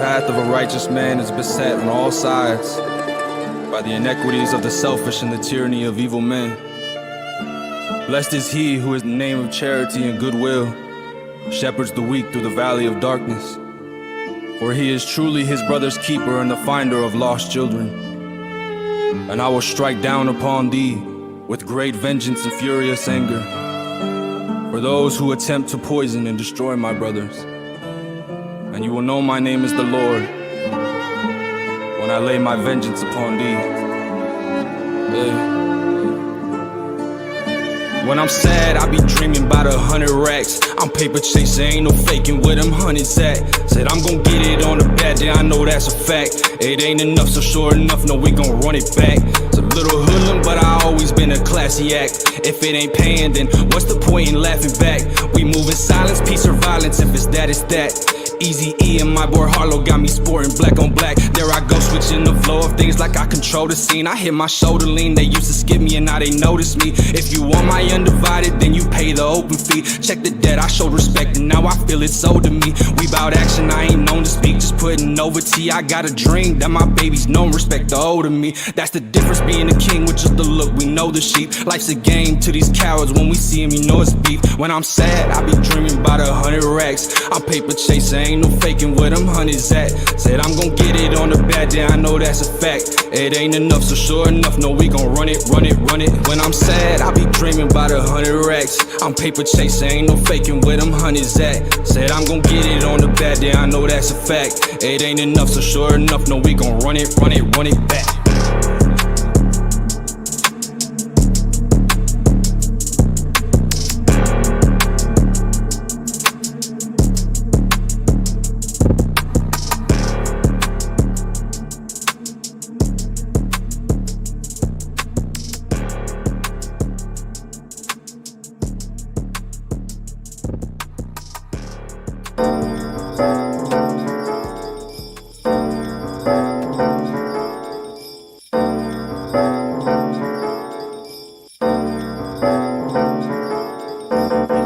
path of a righteous man is beset on all sides by the inequities of the selfish and the tyranny of evil men. Blessed is he who, in the name of charity and goodwill, shepherds the weak through the valley of darkness. For he is truly his brother's keeper and the finder of lost children. And I will strike down upon thee with great vengeance and furious anger for those who attempt to poison and destroy my brothers. And you will know my name is the Lord when I lay my vengeance upon thee. When I'm sad, I be dreaming about 100 racks. I'm paper chasing, ain't no faking where them hundreds at. Said I'm gon' get it on the bad day, I know that's a fact. It ain't enough, so sure enough, no, we gon' run it back. It's a little hoodlum, but I always been a classy act. If it ain't paying, then what's the point in laughing back? We move in silence, peace or violence, if it's that, it's that. Easy E and my boy Harlow got me sporting black on black. There I go, switching the flow of things like I control the scene. I hit my shoulder lean, they used to skip me and now they notice me. If you want my undivided, then you pay the open fee. Check the debt, I showed respect and now I feel it's owed to me. We bout action, I ain't known to speak, just putting over tea. I got a dream that my babies know and respect the older me. That's the difference being a king with just the look, we know the sheep. Life's a game to these cowards, when we see them you know it's beef. When I'm sad, I be dreaming about 100 racks. I'm paper chasing, ain't no faking where them hundreds at. Said I'm gon' get it on the bad day, I know that's a fact. It ain't enough, so sure enough, no, we gon' run it, run it, run it. When I'm sad, I be dreaming about 100 racks. I'm paper chasing, ain't no faking where them hundreds at. Said I'm gon' get it on the bad day, I know that's a fact. It ain't enough, so sure enough, no, we gon' run it, run it, run it back.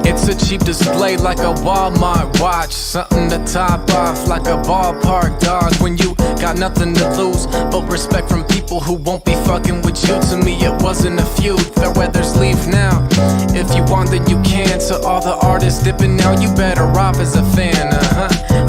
It's a cheap display like a Walmart watch, something to top off like a ballpark dog. When you got nothing to lose but respect from people who won't be fucking with you. To me it wasn't a feud, fair weather's leave now. If you want then you can. To all the artists dipping now, you better off as a fan.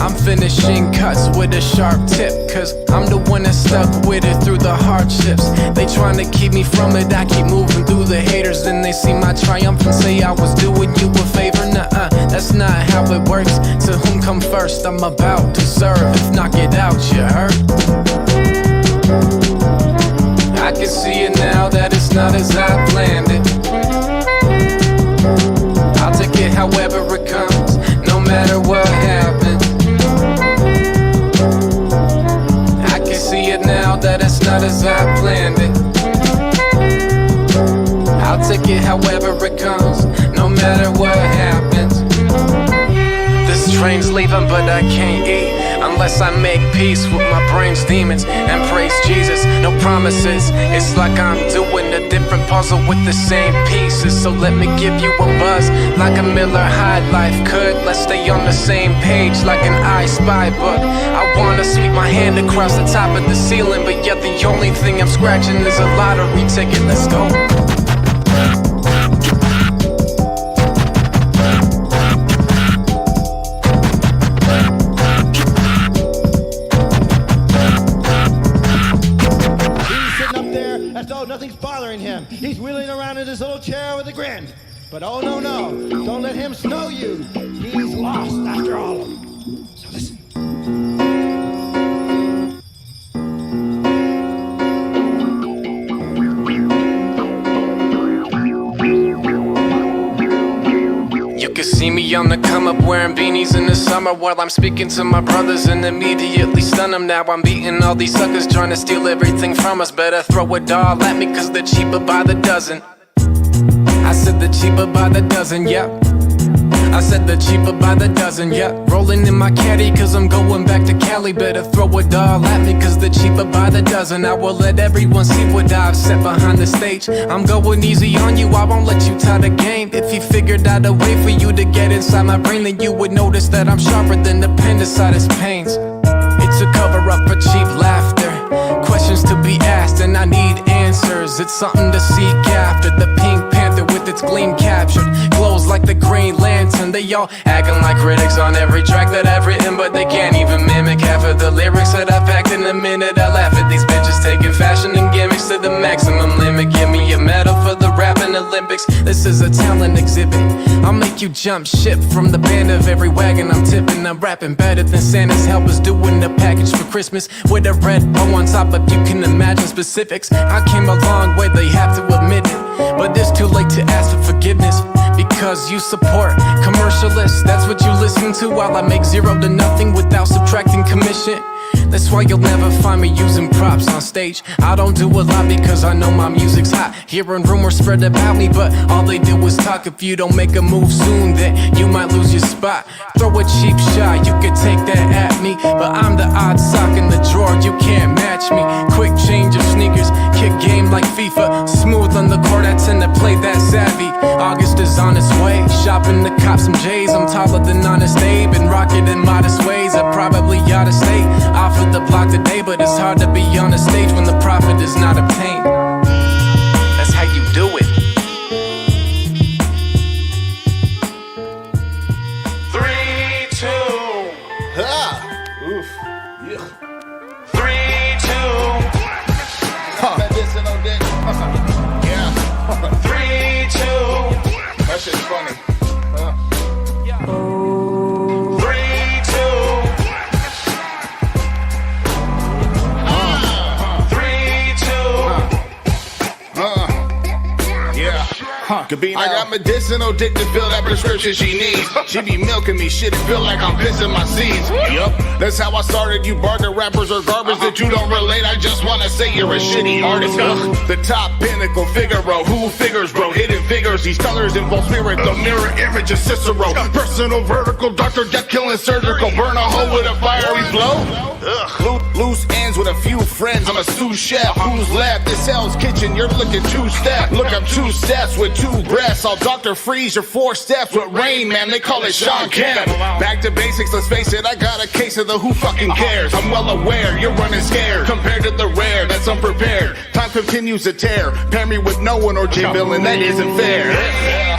I'm finishing cuts with a sharp tip, cause I'm the one that stuck with it through the hardships. They trying to keep me from it, I keep moving through the haters. Then they see my triumph and say I was doing you a favor. Nuh-uh, that's not how it works. To whom come first, I'm about to serve. If not, get out, you heard? I can see it now that it's not as I planned it. I'll take it however it comes, no matter what happens. I can see it now that it's not as I planned it. I'll take it however it comes, no matter what happens. This train's leaving but I can't eat unless I make peace with my brain's demons and praise Jesus. No promises, it's like I'm doing a different puzzle with the same pieces. So let me give you a buzz like a Miller High Life could. Let's stay on the same page like an I Spy book. I wanna sweep my hand across the top of the ceiling, but yet the only thing I'm scratching is a lottery ticket. Let's go. Nothing's bothering him. He's wheeling around in his little chair with a grin. But oh no, no, don't let him snow you. He's lost after all of them. So listen. You can see me on the come up wearing beanies in the summer while I'm speaking to my brothers and immediately stun them. Now I'm beating all these suckers trying to steal everything from us. Better throw it all at me cause they're cheaper by the dozen. I said they're cheaper by the dozen, yeah. I said they're cheaper by the dozen, yeah. Rolling in my caddy cause I'm going back to Cali. Better throw it all at me cause they're cheaper by the dozen. I will let everyone see what I've set behind the stage. I'm going easy on you, I won't let you tie the game. If you figured out a way for you to get inside my brain, then you would notice that I'm sharper than appendicitis pains. It's a up for cheap laughter. Questions to be asked and I need answers. It's something to seek after. The Pink Panther with its gleam captured glows like the Green Lantern. They all acting like critics on every track that I've written, but they can't even mimic half of the lyrics that I've packed in a minute. I laugh at these bitches taking fashion and gimmicks to the maximum limit. Give me a medal for the rapping Olympics. This is a talent exhibit. I'll make you jump ship from the band of every wagon I'm tipping. I'm rapping better than Santa's helpers doing a package for Christmas with a red bow on top, if you can imagine specifics. I came a long way, they have to admit it, but it's too late to ask for forgiveness, because you support commercialists. That's what you listen to while I make 0 to nothing without subtracting commission. That's why you'll never find me using props on stage. I don't do a lot because I know my music's hot. Hearing rumors spread about me, but all they do is talk. If you don't make a move soon, then you might lose your spot. Throw a cheap shot, you could take that at me, but I'm the odd sock in the drawer, you can't match me. Quick change of sneakers, kick game like FIFA. Smooth on the court, I tend to play that savvy. August is on its way, shopping to cop some J's. I'm taller than Honest Abe and rocking in modest ways. I probably oughta stay off of the block today, but it's hard to be on a stage when the profit is not obtained. That's how you do it. 3, 2. Oof. Yeah. 3, 2. Medicinal dick. Yeah. 3, 2. That shit's funny. 3, 2. Gabino. I got medicinal dick to fill that prescription she needs. She be milking me, shit, it feel like I'm pissing my seeds. Yup, that's how I started. You barter rappers or garbage that you don't relate. I just wanna say you're a shitty artist. The top pinnacle, Figaro. Who figures, bro? Hidden figures. These colors involve spirit. The mirror image of Cicero. Personal vertical, Dr. Death killing surgical. Burn a hole with a fiery blow. Loose ends with a few friends. I'm a sous chef. Who's left? This Hell's Kitchen. You're looking 2 steps. Look, I'm 2 steps with 2 breaths. I'll Dr. Freeze your 4 steps with Rain Man. They call it Sean Kemp. Back to basics, let's face it. I got a case of the who fucking cares. I'm well aware you're running scared compared to the rare that's unprepared. Time continues to tear. Pair me with no one or J Villain. That isn't fair. 3,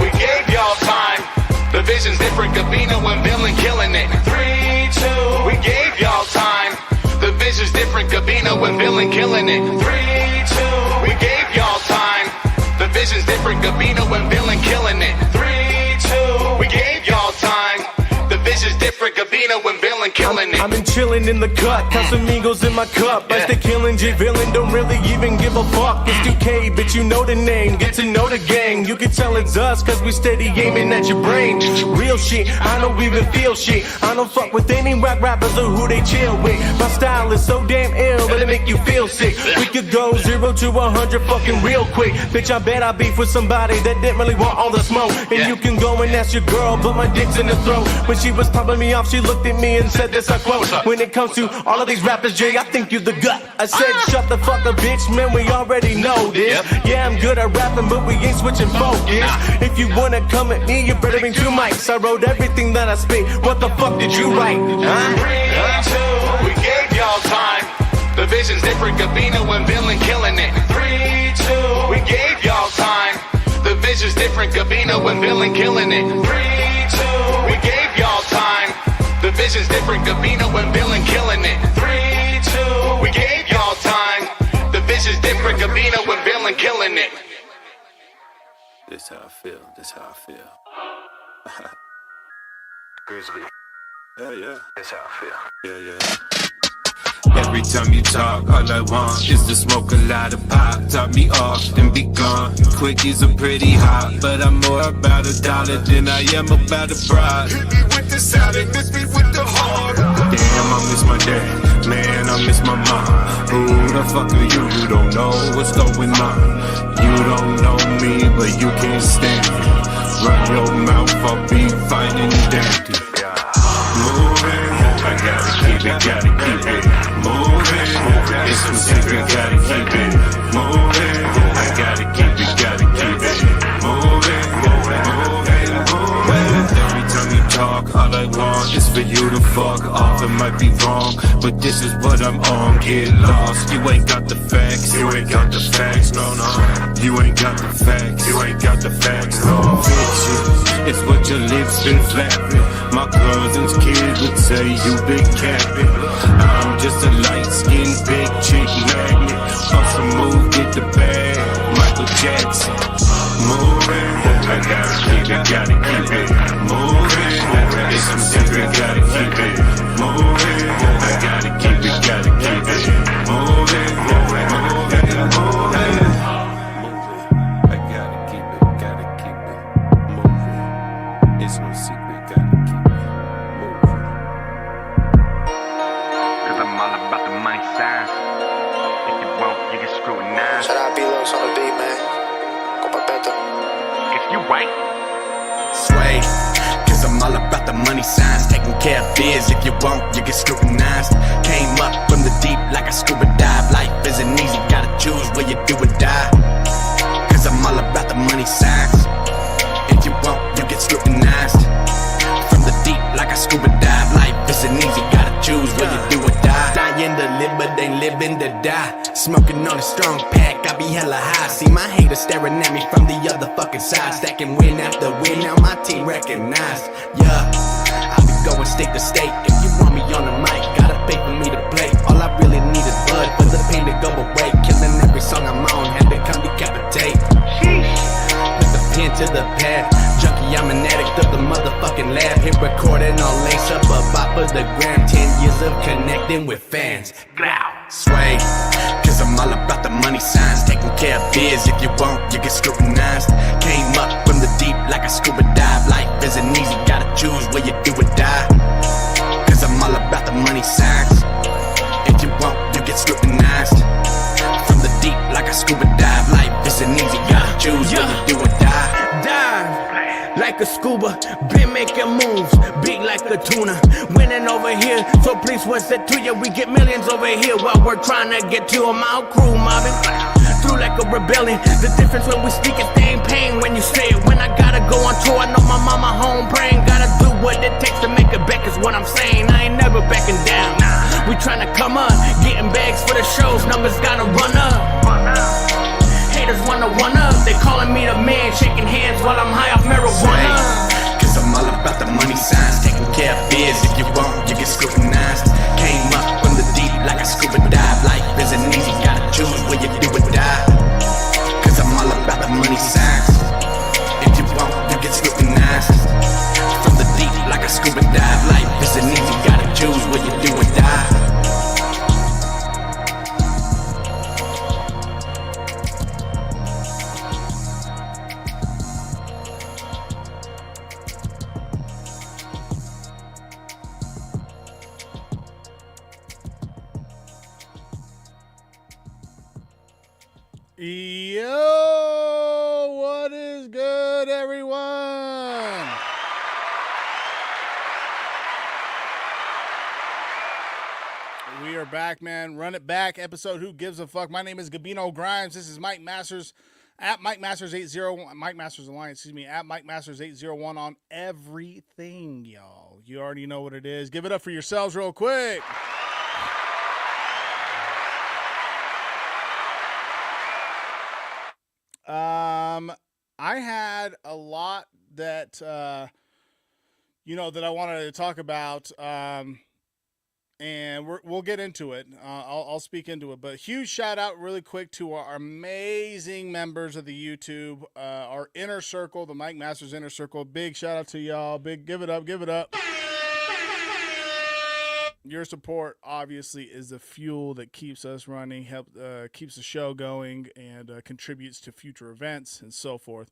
2. We gave y'all time. The vision's different. Gabino and Villain killing it. 3, 2. We gave y'all time. The vision's different. Gabino and Villain killing it. 3, 2. We gave y'all time. The vision's different. Gabino and Villain killing it. 3, 2. We gave y'all time. The vision's different. Gabino and Villain killing it. I've been chillin' in the cut, Casamigos in my cup. As they killin' J Villain, don't really even give a fuck. It's 2K, bitch, you know the name, get to know the gang. You can tell it's us, cause we steady aiming at your brain. Real shit, I don't even feel shit. I don't fuck with any rap rappers or who they chill with. My style is so damn ill, it'll make you feel sick. We could go 0 to 100 fucking real quick. Bitch, I bet I beef with somebody that didn't really want all the smoke. And you can go and ask your girl, but my dick's in the throat. When she was pumping me off, she looked at me and said this, I quote, when it comes to all of these rappers, Jay, I think you the gut. I said, shut the fuck up, bitch, man, we already know this. Yeah, I'm good at rapping, but we ain't switching focus. If you wanna come at me, you better bring 2 mics. I wrote everything that I spit. What the fuck did you write? 3, 2. We gave y'all time. The vision's different. Gabino and Villain killing it. 3, 2. We gave y'all time. The vision's different. Gabino and Villain killing it. 3, 2. We gave y'all time. The vision's different. Gabino and Villain killing it. 3, 2. We gave y'all time. The vision's different. Gabino and Villain killing it. This how I feel. This how I feel. Grizzly. Yeah. That's how I feel. Yeah. Every time you talk, all I want is to smoke a lot of pot. Top me off, then be gone. Quickies are pretty hot, but I'm more about $1 than I am about a bride. Hit me with the salad, miss me with the heart. Damn, I miss my dad, man, I miss my mom. Who the fuck are you? You don't know what's going on. You don't know me, but you can't stand me. Run your mouth, I'll be fine and dandy. Moving, I gotta keep it moving. It's so secret, gotta keep it moving. I gotta keep it moving. Every time you talk, all I want is for you to the fuck off, it might be wrong, but this is what I'm on. Get lost, you ain't got the facts. You ain't got the facts, no, no. You ain't got the facts. You ain't got the facts, no. Fiction, it's what your lips been flapping. My cousin's kids would say you big capping. I'm just a light-skinned big chick magnet. Bust a move, get the bag. Michael Jackson, moving. I gotta keep it, gotta keep it moving. It's some secret, gotta keep it moving. I gotta keep it, gotta keep it moving, moving, moving, moving. I gotta keep it moving. It's no secret, gotta keep it moving. Cause I'm all about the money signs. If you won't, you get scrutinized. Shout out B-Los on the beat, man. Compa Peto. If you right. Sway, cause I'm all about the money signs. Taking care of biz, if you won't, you get scrutinized. Came up from the deep like a scuba dive. Life isn't easy, gotta choose where you do or die. Cause I'm all about the money signs. If you won't, you get scrutinized. From the deep like a scuba dive. Life isn't easy, gotta choose where you do or die. Dying to live, but ain't living to die. Smoking on a strong pack, I be hella high. See my haters staring at me from the other fucking side. Stacking win after win, now my team recognized. Yeah, I be going state to state. If you want me on the mic, gotta pay for me to play. All I really need is blood for the pain to go away. Killing every song I'm on, had to come decapitate. Put the pen to the pad. Junkie, I'm an addict of the motherfucking lab. Hit recording all lace up a bop of the gram. 10 years of connecting with fans. Growl. Sway, cause I'm all about the money signs. Taking care of biz, if you won't, you get scrutinized. Came up from the deep like a scuba dive. Life isn't easy, gotta choose where you do or die. Cause I'm all about the money signs. If you won't, you get scrutinized. From the deep like a scuba dive. Life isn't easy, gotta choose where you do or die. Dive like a scuba, been making moves, big like a tuna. Winning over here, so please what's that to you? We get millions over here while we're trying to get to them. Our crew mobbing through like a rebellion. The difference when we speak is they ain't pain when you say it. When I gotta go on tour, I know my mama home praying. Gotta do what it takes to make it back is what I'm saying. I ain't never backing down. We trying to come up, getting bags for the shows, numbers gotta run up. Haters wanna one up, they calling me the man, shaking hands while I'm high off marijuana. Cause I'm all about the money signs. Taking care of biz, if you won't, you get scrutinized. Came up from the deep like a scuba dive. Life isn't easy, gotta choose where you do or die. Cause I'm all about the money signs. If you won't, you get scrutinized. From the deep like a scuba dive. Life isn't easy, gotta choose where you do or die. Yo, what is good, everyone? We are back, man. Run it back. Episode Who Gives a Fuck. My name is Gabino Grhymes. This is Mike Masters at Mike Masters 801. Mike Masters Alliance, excuse me, at Mike Masters 801 on everything, y'all. You already know what it is. Give it up for yourselves real quick. I had a lot that, that I wanted to talk about, and we'll get into it. I'll speak into it, but huge shout out really quick to our amazing members of the YouTube, our inner circle, the Mike Masters inner circle. Big shout out to y'all. Big, give it up, give it up. Your support obviously is the fuel that keeps us running, keeps the show going, and contributes to future events and so forth.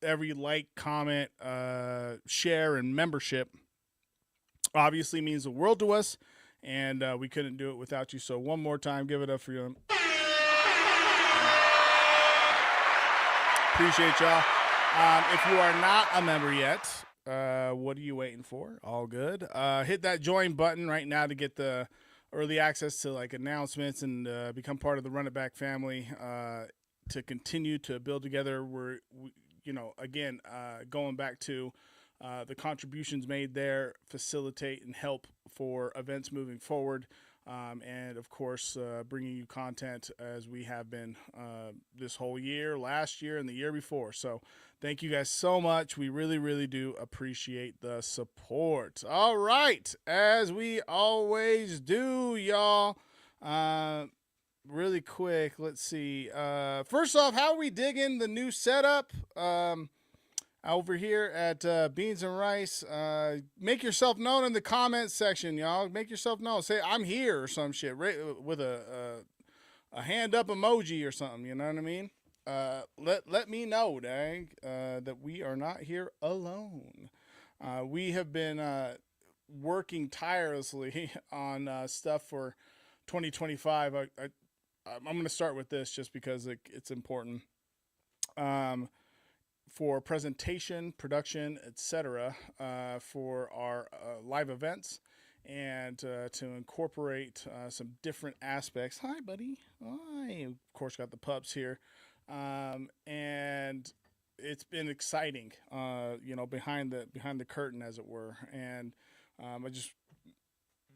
Every like, comment, share, and membership obviously means the world to us, and we couldn't do it without you. So one more time, give it up for you. Appreciate y'all. If you are not a member yet, what are you waiting for? All good. Hit that join button right now to get the early access to like announcements and become part of the Run It Back family, to continue to build together. We're again, going back to the contributions made there facilitate and help for events moving forward. And of course, bringing you content as we have been this whole year, last year, and the year before. So thank you guys so much. We really, really do appreciate the support. All right, as we always do, y'all. Really quick, let's see. First off, how are we digging the new setup? Over here at Beans and Rice. Make yourself known in the comments section, y'all. Make yourself known. Say I'm here or some shit with a hand up emoji or something. You know what I mean? Let me know, dang, that we are not here alone. We have been working tirelessly on stuff for 2025. I'm going to start with this just because it's important. For presentation, production, etc., for our live events, and to incorporate some different aspects. Hi, buddy. I, of course, got the pups here. And it's been exciting, behind the curtain, as it were. And I just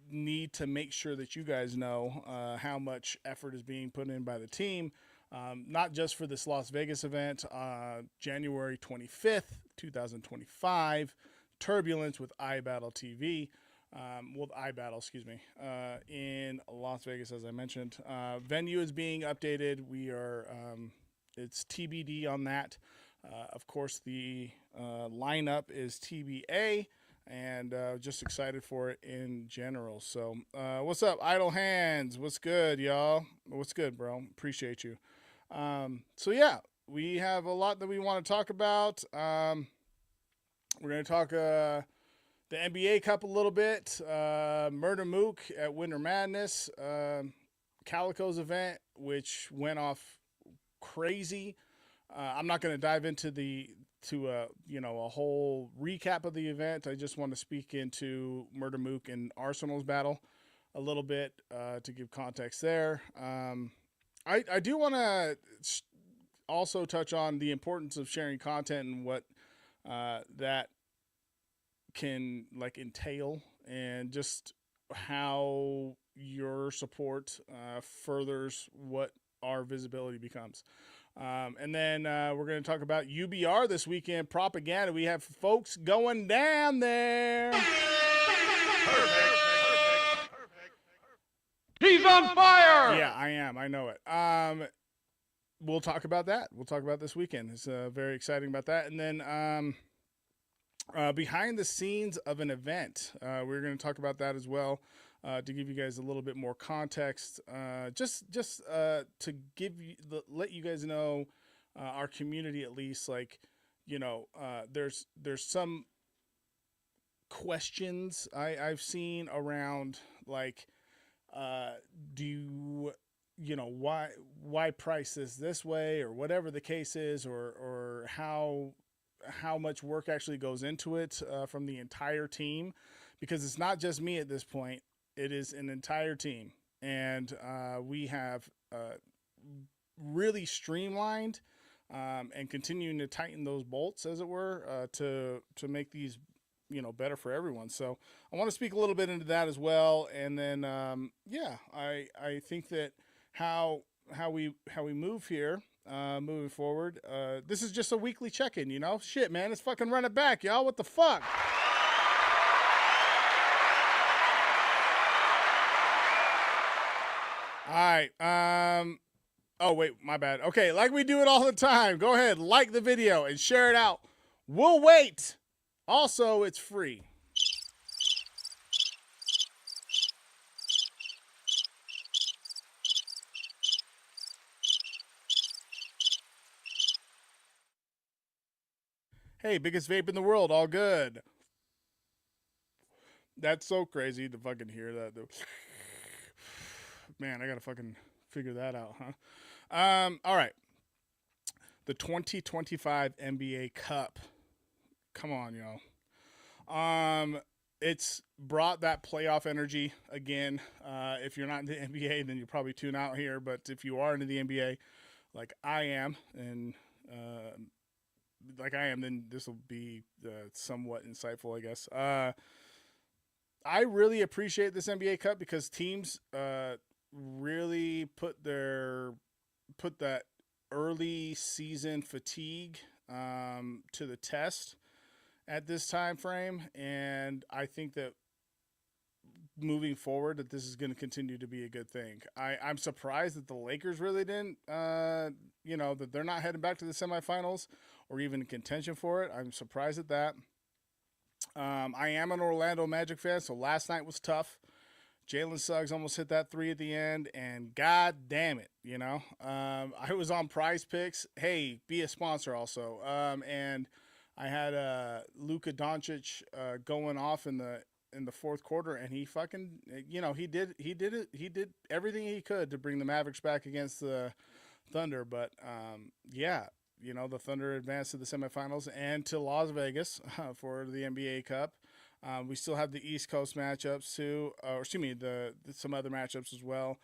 need to make sure that you guys know how much effort is being put in by the team. Not just for this Las Vegas event, January 25th, 2025, Turbulence with iBattle TV, in Las Vegas, as I mentioned. Venue is being updated. We are, it's TBD on that. Of course, the lineup is TBA, and just excited for it in general. So, what's up, Idle Hands? What's good, y'all? What's good, bro? Appreciate you. So yeah, we have a lot that we want to talk about. We're going to talk, the NBA Cup a little bit, Murda Mook at Winter Madness, Calico's event, which went off crazy. I'm not going to dive into a whole recap of the event. I just want to speak into Murda Mook and Arsenal's battle a little bit, to give context there. I do want to also touch on the importance of sharing content and what that can entail, and just how your support furthers what our visibility becomes. And then we're going to talk about UBR this weekend propaganda. We have folks going down there. Perfect. He's on fire! Yeah, I am. I know it. We'll talk about that. We'll talk about this weekend. It's very exciting about that. And then behind the scenes of an event, we're going to talk about that as well, to give you guys a little bit more context. Just to let you guys know, our community at least, there's some questions I've seen around, why price this way, or whatever the case is, or how much work actually goes into it from the entire team, because it's not just me at this point. It is an entire team, and we have really streamlined and continuing to tighten those bolts, as it were, to make these better for everyone. So I want to speak a little bit into that as well. And then, I think that how we move here, moving forward, this is just a weekly check-in, shit, man, let's fucking run it back, y'all. What the fuck? All right. Oh wait, my bad. Okay. Like we do it all the time. Go ahead, like the video and share it out. We'll wait. Also, it's free. Hey, biggest vape in the world, all good. That's so crazy to fucking hear that. Man, I gotta fucking figure that out, huh? All right. The 2025 NBA Cup. Come on, y'all. It's brought that playoff energy again. If you're not in the NBA, then you probably tune out here. But if you are into the NBA, like I am, and like I am, then this will be somewhat insightful, I guess. I really appreciate this NBA Cup because teams really put that early season fatigue to the test at this time frame, and I think that moving forward that this is going to continue to be a good thing. I'm surprised that the Lakers really didn't, that they're not heading back to the semifinals or even in contention for it. I'm surprised at that. I am an Orlando Magic fan, so last night was tough. Jalen Suggs almost hit that 3 at the end, and god damn it, I was on Prize Picks. Hey, be a sponsor also. And I had Luka Doncic going off in the fourth quarter, and he fucking, he did everything he could to bring the Mavericks back against the Thunder. But the Thunder advanced to the semifinals and to Las Vegas for the NBA Cup. We still have the East Coast matchups too, some other matchups as well.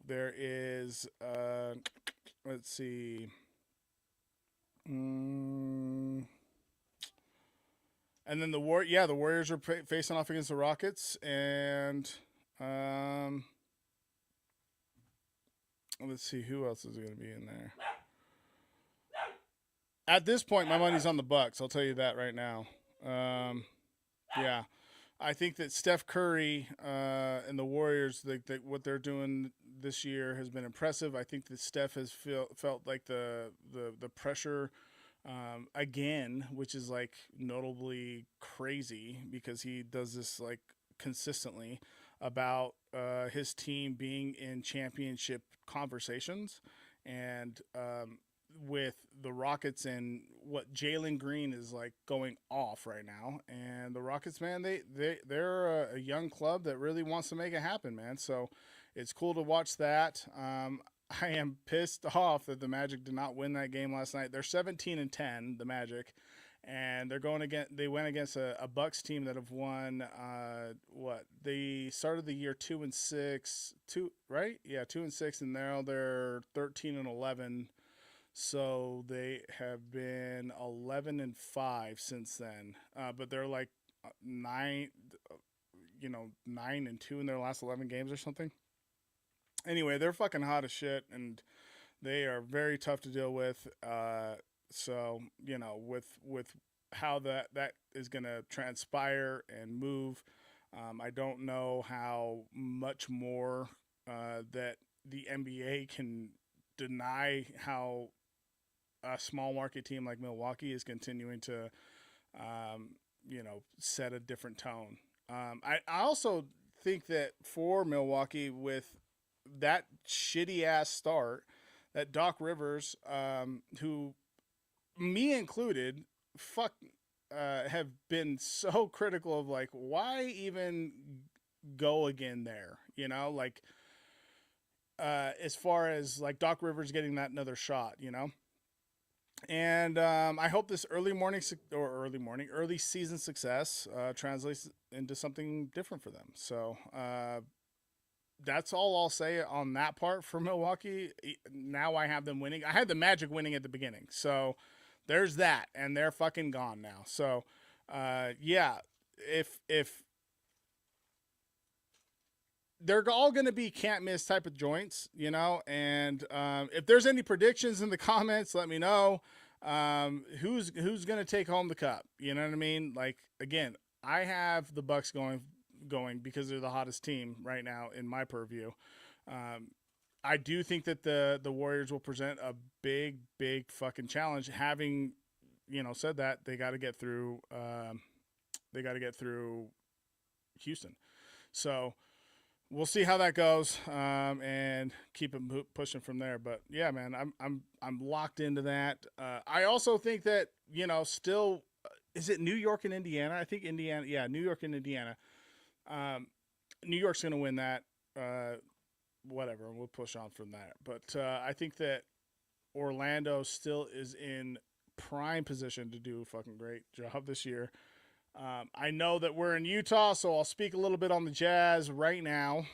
There is, let's see. And then the Warriors are facing off against the Rockets, and let's see who else is going to be in there. At this point, my money's on the Bucks. I'll tell you that right now. I think that Steph Curry and the Warriors, what they're doing this year has been impressive. I think that Steph has felt like the pressure again, which is like notably crazy because he does this like consistently about his team being in championship conversations, and with the Rockets and what Jalen Green is like going off right now. And the Rockets, man, they're a young club that really wants to make it happen, man. So it's cool to watch that. I am pissed off that the Magic did not win that game last night. They're 17-10, the Magic, and they went against a Bucks team that have won they started the year 2-6, right? Yeah, 2-6, and now they're 13-11. So they have been 11-5 since then. But they're like 9-2 in their last 11 games or something. Anyway, they're fucking hot as shit, and they are very tough to deal with. So, with how that is going to transpire and move, I don't know how much more that the NBA can deny how a small market team like Milwaukee is continuing to, set a different tone. I also think that for Milwaukee, with that shitty ass start, that Doc Rivers, who, me included, have been so critical of like, why even go again there? As far as like Doc Rivers getting that another shot, And I hope this early season success translates into something different for them. So that's all I'll say on that part for Milwaukee. Now I have them winning. I had the Magic winning at the beginning. So there's that, and they're fucking gone now. So if they're all going to be can't miss type of joints, and if there's any predictions in the comments, let me know. Who's going to take home the cup? You know what I mean? Like, again, I have the Bucks going because they're the hottest team right now in my purview. I do think that the Warriors will present a big fucking challenge. Having, said that, they got to get through Houston. So we'll see how that goes, and keep it pushing from there. But yeah, man, I'm locked into that. I also think that still, is it New York and Indiana? I think Indiana. Yeah, New York and Indiana. New York's gonna win that. Whatever, we'll push on from that. But I think that Orlando still is in prime position to do a fucking great job this year. I know that we're in Utah, so I'll speak a little bit on the Jazz right now.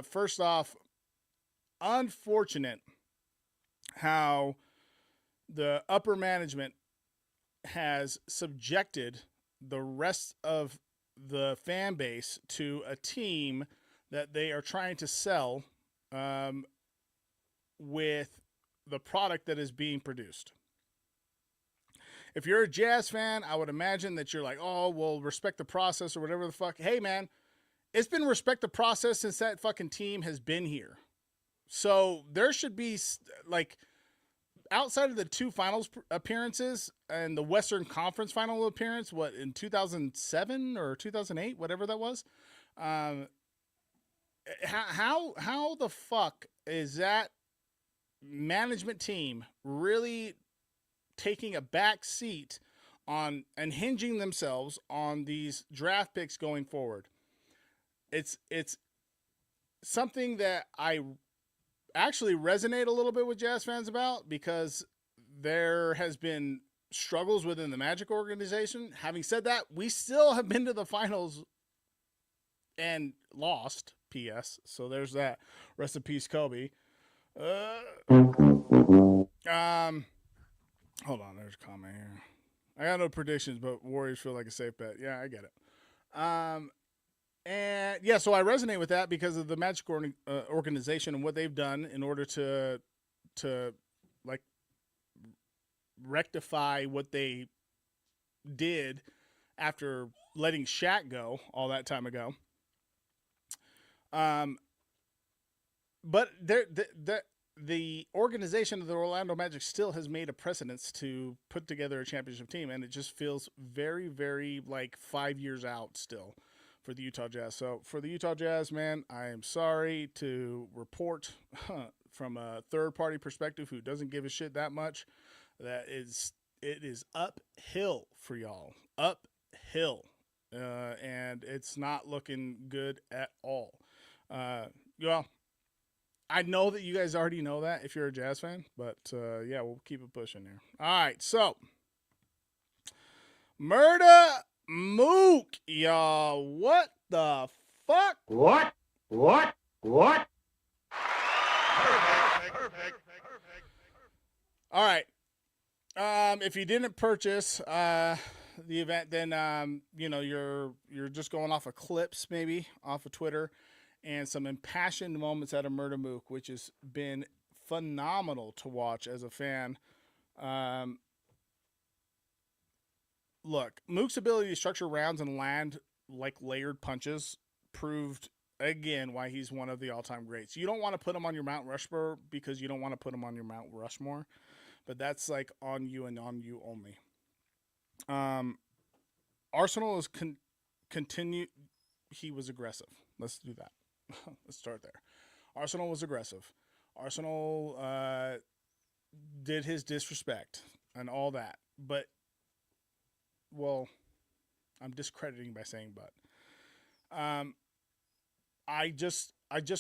First off, unfortunate how the upper management has subjected the rest of the fan base to a team that they are trying to sell with the product that is being produced. If you're a Jazz fan, I would imagine that you're like, oh, well, respect the process or whatever the fuck. Hey, man, it's been respect the process since that fucking team has been here. So there should be, like, outside of the two finals appearances and the Western Conference final appearance, what, in 2007 or 2008, whatever that was, how the fuck is that management team really taking a back seat on and hinging themselves on these draft picks going forward? It's something that I actually resonate a little bit with Jazz fans about, because there has been struggles within the Magic organization. Having said that, we still have been to the finals and lost, PS. So there's that. Rest in peace, Kobe. Hold on, there's a comment here. I got no predictions, but Warriors feel like a safe bet. Yeah, I get it. And yeah, so I resonate with that because of the Magic organization and what they've done in order to like rectify what they did after letting Shaq go all that time ago. But the organization of the Orlando Magic still has made a precedence to put together a championship team, and it just feels very, very like 5 years out still for the Utah Jazz. So for the Utah Jazz, man, I am sorry to report from a third-party perspective who doesn't give a shit that much, that it is uphill for y'all. Uphill. And it's not looking good at all. Well, I know that you guys already know that if you're a Jazz fan, but yeah, we'll keep it pushing there. All right, so Murda Mook, y'all. What the fuck? What? Perfect. All right. If you didn't purchase the event, then you know, you're just going off of clips, maybe off of Twitter, and some impassioned moments out of Murda Mook, which has been phenomenal to watch as a fan. Look, Mook's ability to structure rounds and land like layered punches proved again why he's one of the all-time greats. You don't want to put him on your Mount Rushmore because you don't want to put him on your Mount Rushmore, but that's like on you and on you only. Arsenal is continue. He was aggressive. Let's do that. Let's start there. Arsenal was aggressive. Arsenal did his disrespect and all that, but well, I'm discrediting by saying but. I just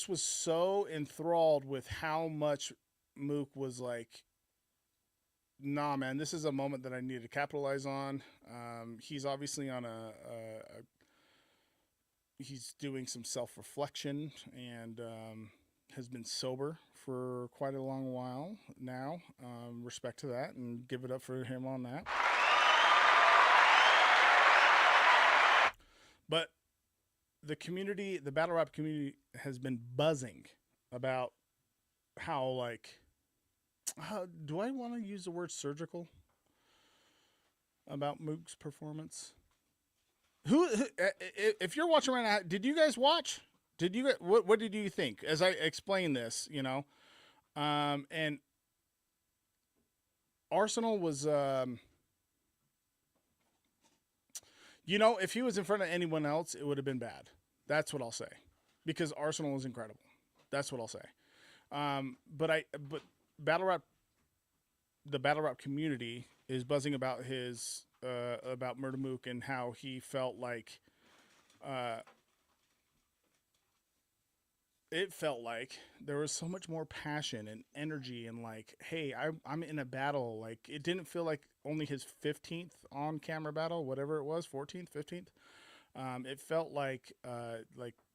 was so enthralled with how much Mook was like, nah, man, this is a moment that I need to capitalize on. He's obviously on he's doing some self-reflection and has been sober for quite a long while now. Respect to that, and give it up for him on that. But the community, the battle rap community, has been buzzing about how, like, do I want to use the word surgical about Mook's performance? Who if you're watching right now, did you guys watch? Did you what did you think as I explain this? You know, and Arsenal was. You know, if he was in front of anyone else, it would have been bad. That's what I'll say, because Arsenal is incredible. That's what I'll say. But battle rap, the battle rap community is buzzing about about Murda Mook and how he felt like, it felt like there was so much more passion and energy and like, hey, I'm in a battle. Like, it didn't feel like only his 15th on camera battle, whatever it was, 14th, 15th. It felt like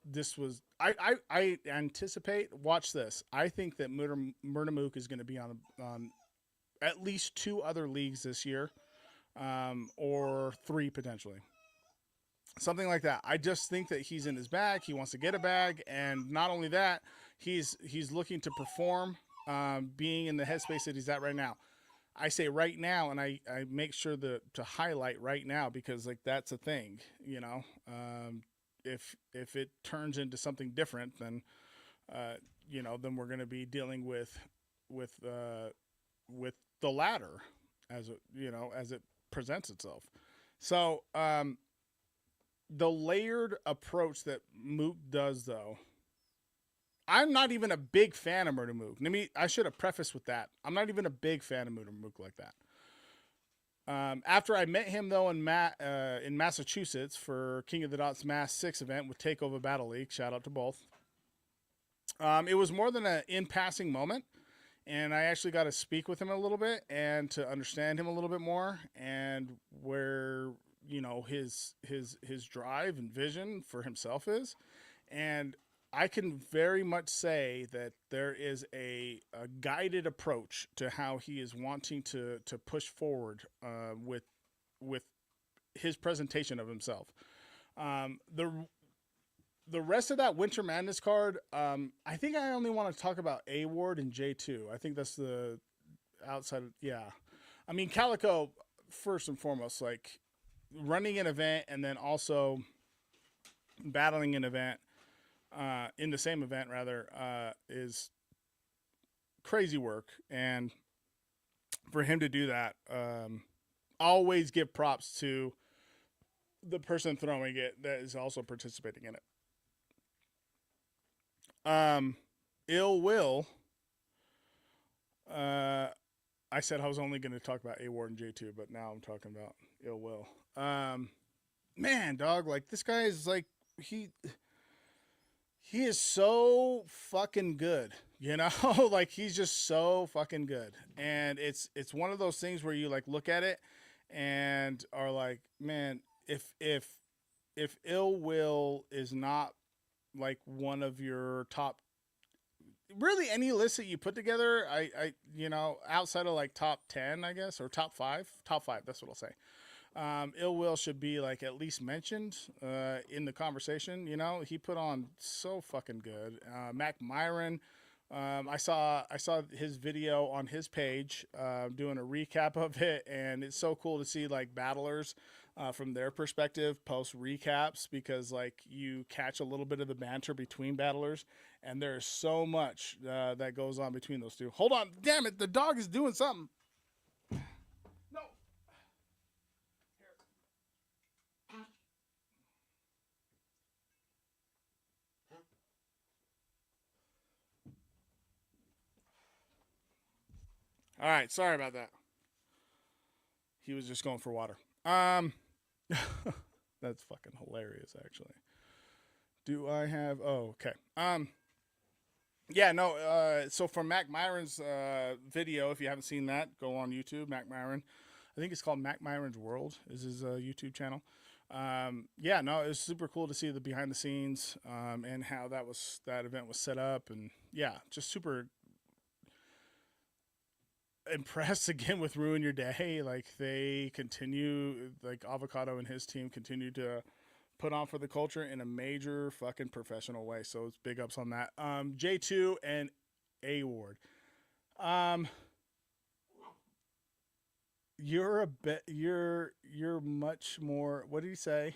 this was, I anticipate, watch this. I think that Murda Mook is going to be on at least 2 other leagues this year, or 3 potentially. Something like that. I just think that he's in his bag. He wants to get a bag, and not only that, he's looking to perform, being in the headspace that he's at right now. I say right now, and I make sure to highlight right now, because like that's a thing, you know. If it turns into something different, then you know, then we're going to be dealing with the latter as it, you know, as it presents itself. So the layered approach that Mook does, though, I'm not even a big fan of Murda Mook. I should have prefaced with that. I'm not even a big fan of Murda Mook like that. After I met him, though, in Massachusetts for King of the Dots Mass 6 event with Takeover Battle League, shout out to both. It was more than an in-passing moment, and I actually got to speak with him a little bit and to understand him a little bit more, and where, you know, his drive and vision for himself is. And I can very much say that there is a guided approach to how he is wanting to push forward with his presentation of himself. The rest of that Winter Madness card, I think I only want to talk about A Ward and J2. I think that's the outside. Yeah, I mean Calico first and foremost, like running an event and then also battling an event. In the same event, rather, is crazy work. And for him to do that, always give props to the person throwing it that is also participating in it. Ill Will, I said I was only going to talk about A-Ward and J2, but now I'm talking about Ill Will. Man, dog, like this guy is like, he is so fucking good, you know, like he's just so fucking good. And it's one of those things where you like look at it and are like, man, if Ill Will is not like one of your top, really any list that you put together, I you know, outside of like top 10, I guess, or top 5, that's what I'll say. Ill Will should be like at least mentioned in the conversation. You know, he put on so fucking good. Mac Myron, I saw his video on his page doing a recap of it, and it's so cool to see like battlers from their perspective post recaps, because like you catch a little bit of the banter between battlers, and there's so much that goes on between those two. Hold on, damn it, the dog is doing something. All right, sorry about that. He was just going for water. That's fucking hilarious, actually. Do I have? Oh, okay. Yeah, no. So for Mac Myron's video, if you haven't seen that, go on YouTube. Mac Myron, I think it's called Mac Myron's World is his YouTube channel. Yeah, no, it was super cool to see the behind the scenes and how that event was set up, and yeah, just super impressed again with Ruin Your Day. Like they continue, like Avocado and his team continue to put on for the culture in a major fucking professional way. So it's big ups on that. J2 and A Ward. You're a bit, you're much more, what did he say?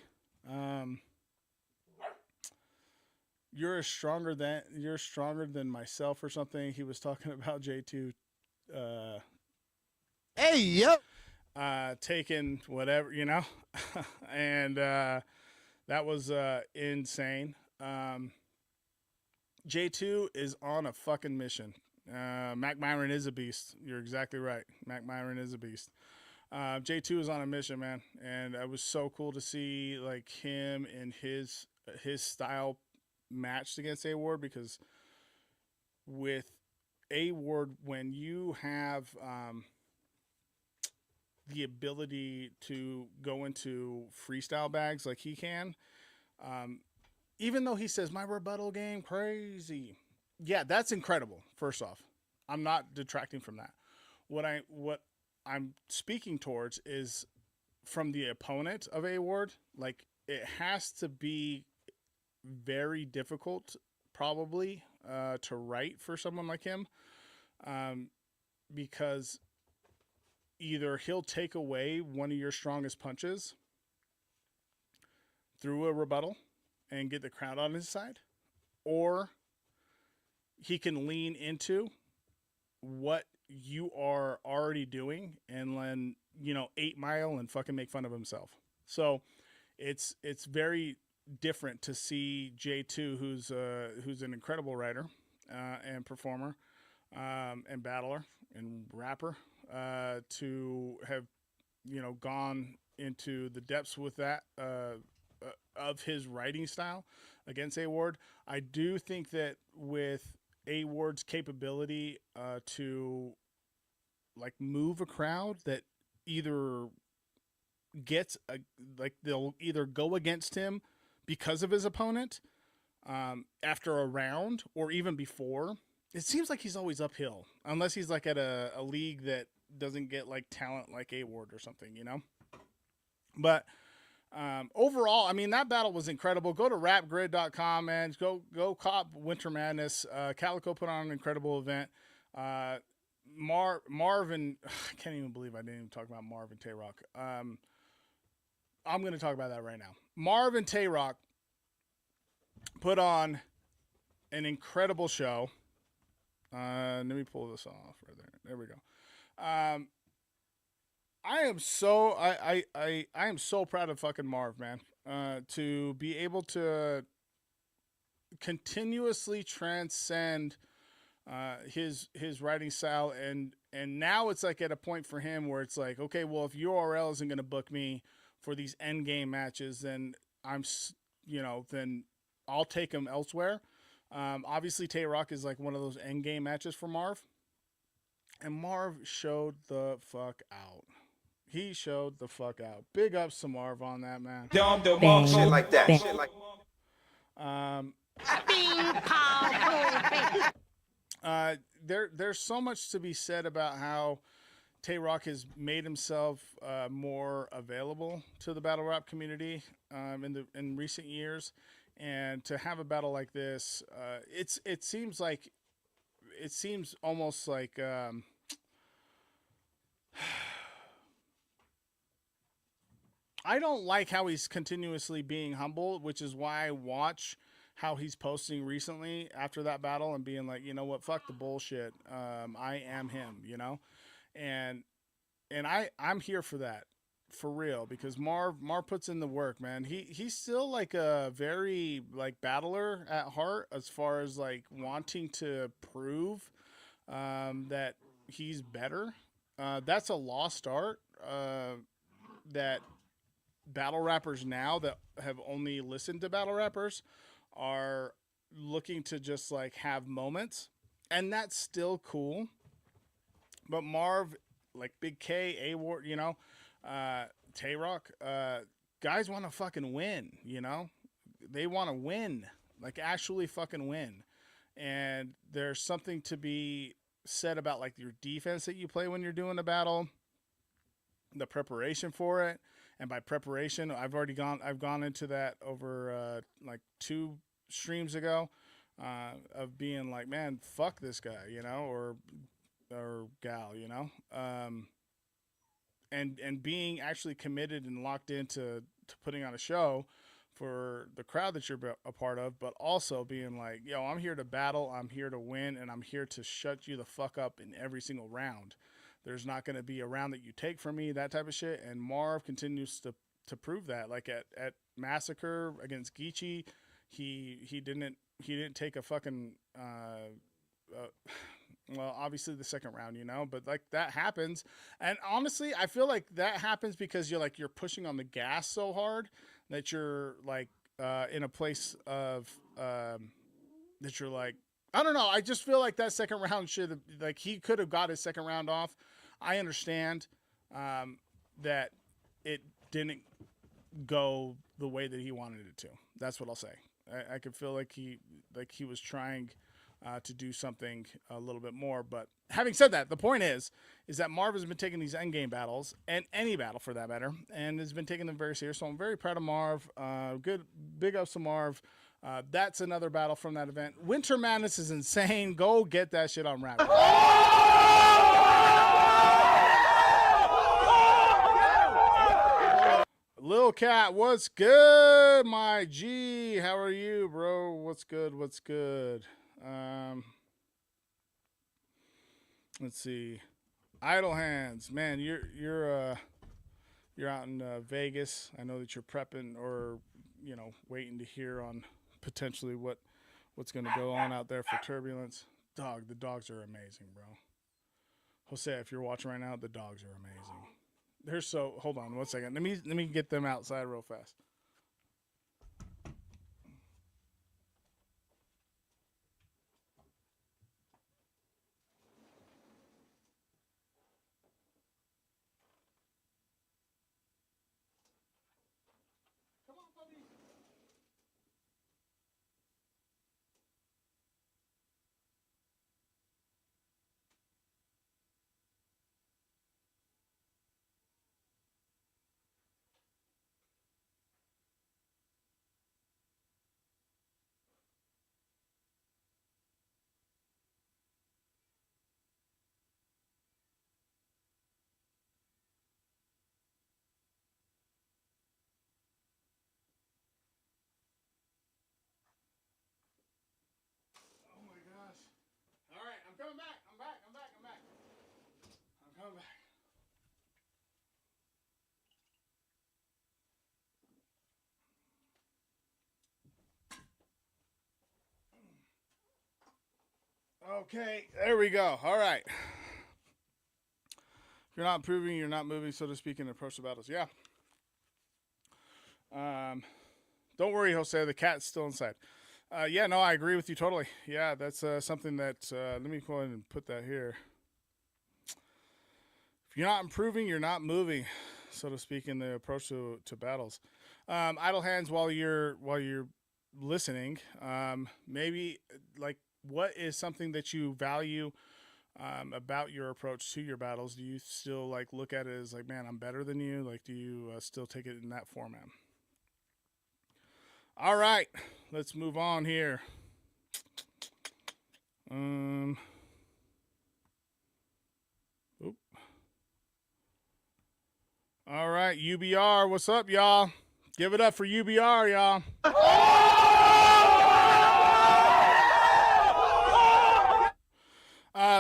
You're stronger than myself or something. He was talking about J2 hey, yep. Taking whatever, you know, and that was insane. J2 is on a fucking mission. Mac Myron is a beast. You're exactly right. Mac Myron is a beast. J2 is on a mission, man, and it was so cool to see like him and his style matched against A Ward, because with A Ward, when you have the ability to go into freestyle bags like he can, even though he says my rebuttal game crazy, yeah, that's incredible. First off, I'm not detracting from that. what I'm speaking towards is from the opponent of A Ward. Like, it has to be very difficult, probably, to write for someone like him, because either he'll take away one of your strongest punches through a rebuttal and get the crowd on his side, or he can lean into what you are already doing and then, 8 Mile and fucking make fun of himself. So it's very different to see J2, who's an incredible writer and performer and battler and rapper, to have gone into the depths with that of his writing style against A Ward. I do think that with A Ward's capability to like move a crowd that either gets they'll either go against him because of his opponent after a round or even before. It seems like he's always uphill unless he's like at a league that doesn't get like talent like A Ward or something, But overall, I mean, that battle was incredible. Go to rapgrid.com, man. Go cop Winter Madness. Calico put on an incredible event. Marvin, I can't even believe I didn't even talk about Marv and Tay-Rock. I'm going to talk about that right now. Marv and Tay-Rock put on an incredible show. Let me pull this off right there. There we go. I am so proud of fucking Marv, man. To be able to continuously transcend his writing style, and now it's like at a point for him where it's like, okay, well, if URL isn't going to book me for these end game matches, then then I'll take him elsewhere. Obviously, Tay-Rock is like one of those end game matches for Marv, and Marv showed the fuck out. He showed the fuck out. Big ups to Marv on that, man. Bang. Shit like that. Bang. Shit like. There's so much to be said about how Tay-Rock has made himself more available to the battle rap community in recent years, and to have a battle like this, it seems almost like I don't like how he's continuously being humble, which is why I watch how he's posting recently after that battle and being like, you know what, fuck the bullshit. I am him, and I'm here for that, for real, because Marv puts in the work, man. He's still like a very like battler at heart, as far as like wanting to prove that he's better. That's a lost art that battle rappers now that have only listened to battle rappers are looking to just like have moments, and that's still cool. But Marv, like Big K, A Ward, Tay-Rock, guys want to fucking win, they want to win, like actually fucking win. And there's something to be said about like your defense that you play when you're doing a battle, the preparation for it. And by preparation, I've gone into that over like 2 streams ago, of being like, man, fuck this guy, or gal, and being actually committed and locked into putting on a show for the crowd that you're a part of, but also being like, yo, I'm here to battle, I'm here to win, and I'm here to shut you the fuck up in every single round. There's not going to be a round that you take from me, that type of shit. And Marv continues to prove that. Like at Massacre against Geechee, he didn't take a fucking well, obviously the second round, but like that happens. And honestly, I feel like that happens because you're pushing on the gas so hard that you're like in a place of that you're like, I don't know. I just feel like that second round should have, like, he could have got his second round off. I understand that it didn't go the way that he wanted it to. That's what I'll say. I could feel like he was trying to do something a little bit more. But having said that, the point is that Marv has been taking these endgame battles, and any battle for that matter, and has been taking them very serious. So I'm very proud of Marv. Good, big ups to Marv. That's another battle from that event. Winter Madness is insane. Go get that shit on Rap. Lil Cat, what's good, my G? How are you, bro? What's good? What's good? Let's see. Idle Hands, man, you're out in Vegas. I know that you're prepping or waiting to hear on potentially what's going to go on out there for Turbulence. The dogs are amazing, bro. Jose, if you're watching right now, the dogs are amazing. Hold on 1 second. Let me get them outside real fast. All right, I'm coming back. I'm back. I'm coming back. Okay, there we go. All right. If you're not improving, you're not moving, so to speak, in approach to battles. Yeah. Don't worry, Jose. The cat's still inside. Yeah, no, I agree with you totally. Yeah, that's something that, let me go ahead and put that here. If you're not improving, you're not moving, so to speak, in the approach to battles. Idle Hands, while you're listening, maybe like what is something that you value about your approach to your battles? Do you still like look at it as like, man, I'm better than you? Like, do you still take it in that format? All right, let's move on here. Oop. All right, UBR, what's up, y'all? Give it up for UBR, y'all.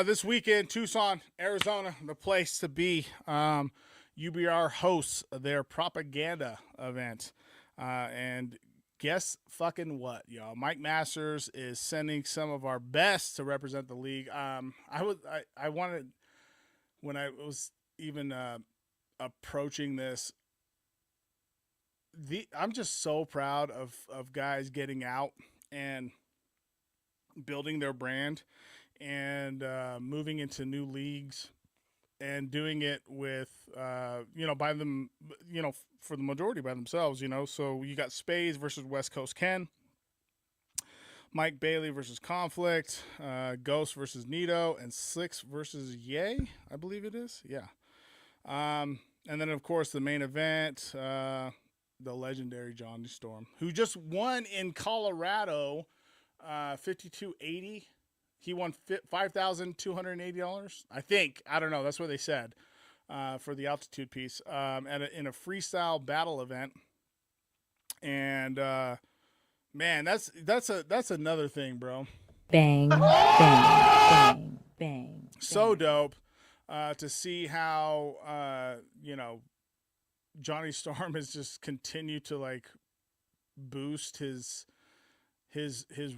This weekend, Tucson, Arizona, the place to be. UBR hosts their propaganda event. And guess fucking what, y'all? Mike Masters is sending some of our best to represent the league. I wanted, when I was even approaching this, I'm just so proud of guys getting out and building their brand and moving into new leagues and doing it with by them, for the majority by themselves, so you got Spades versus West Coast Ken, Mike Bailey versus Conflict, Ghost versus Nito, and Slicks versus Ye, I believe it is. Yeah. And then of course the main event, the legendary Johnny Storm, who just won in Colorado, 5280. He won $5,280, I think. I don't know. That's what they said for the altitude piece in a freestyle battle event. And man, that's another thing, bro. Bang, bang, bang, bang. So dope to see how Johnny Storm has just continued to like boost his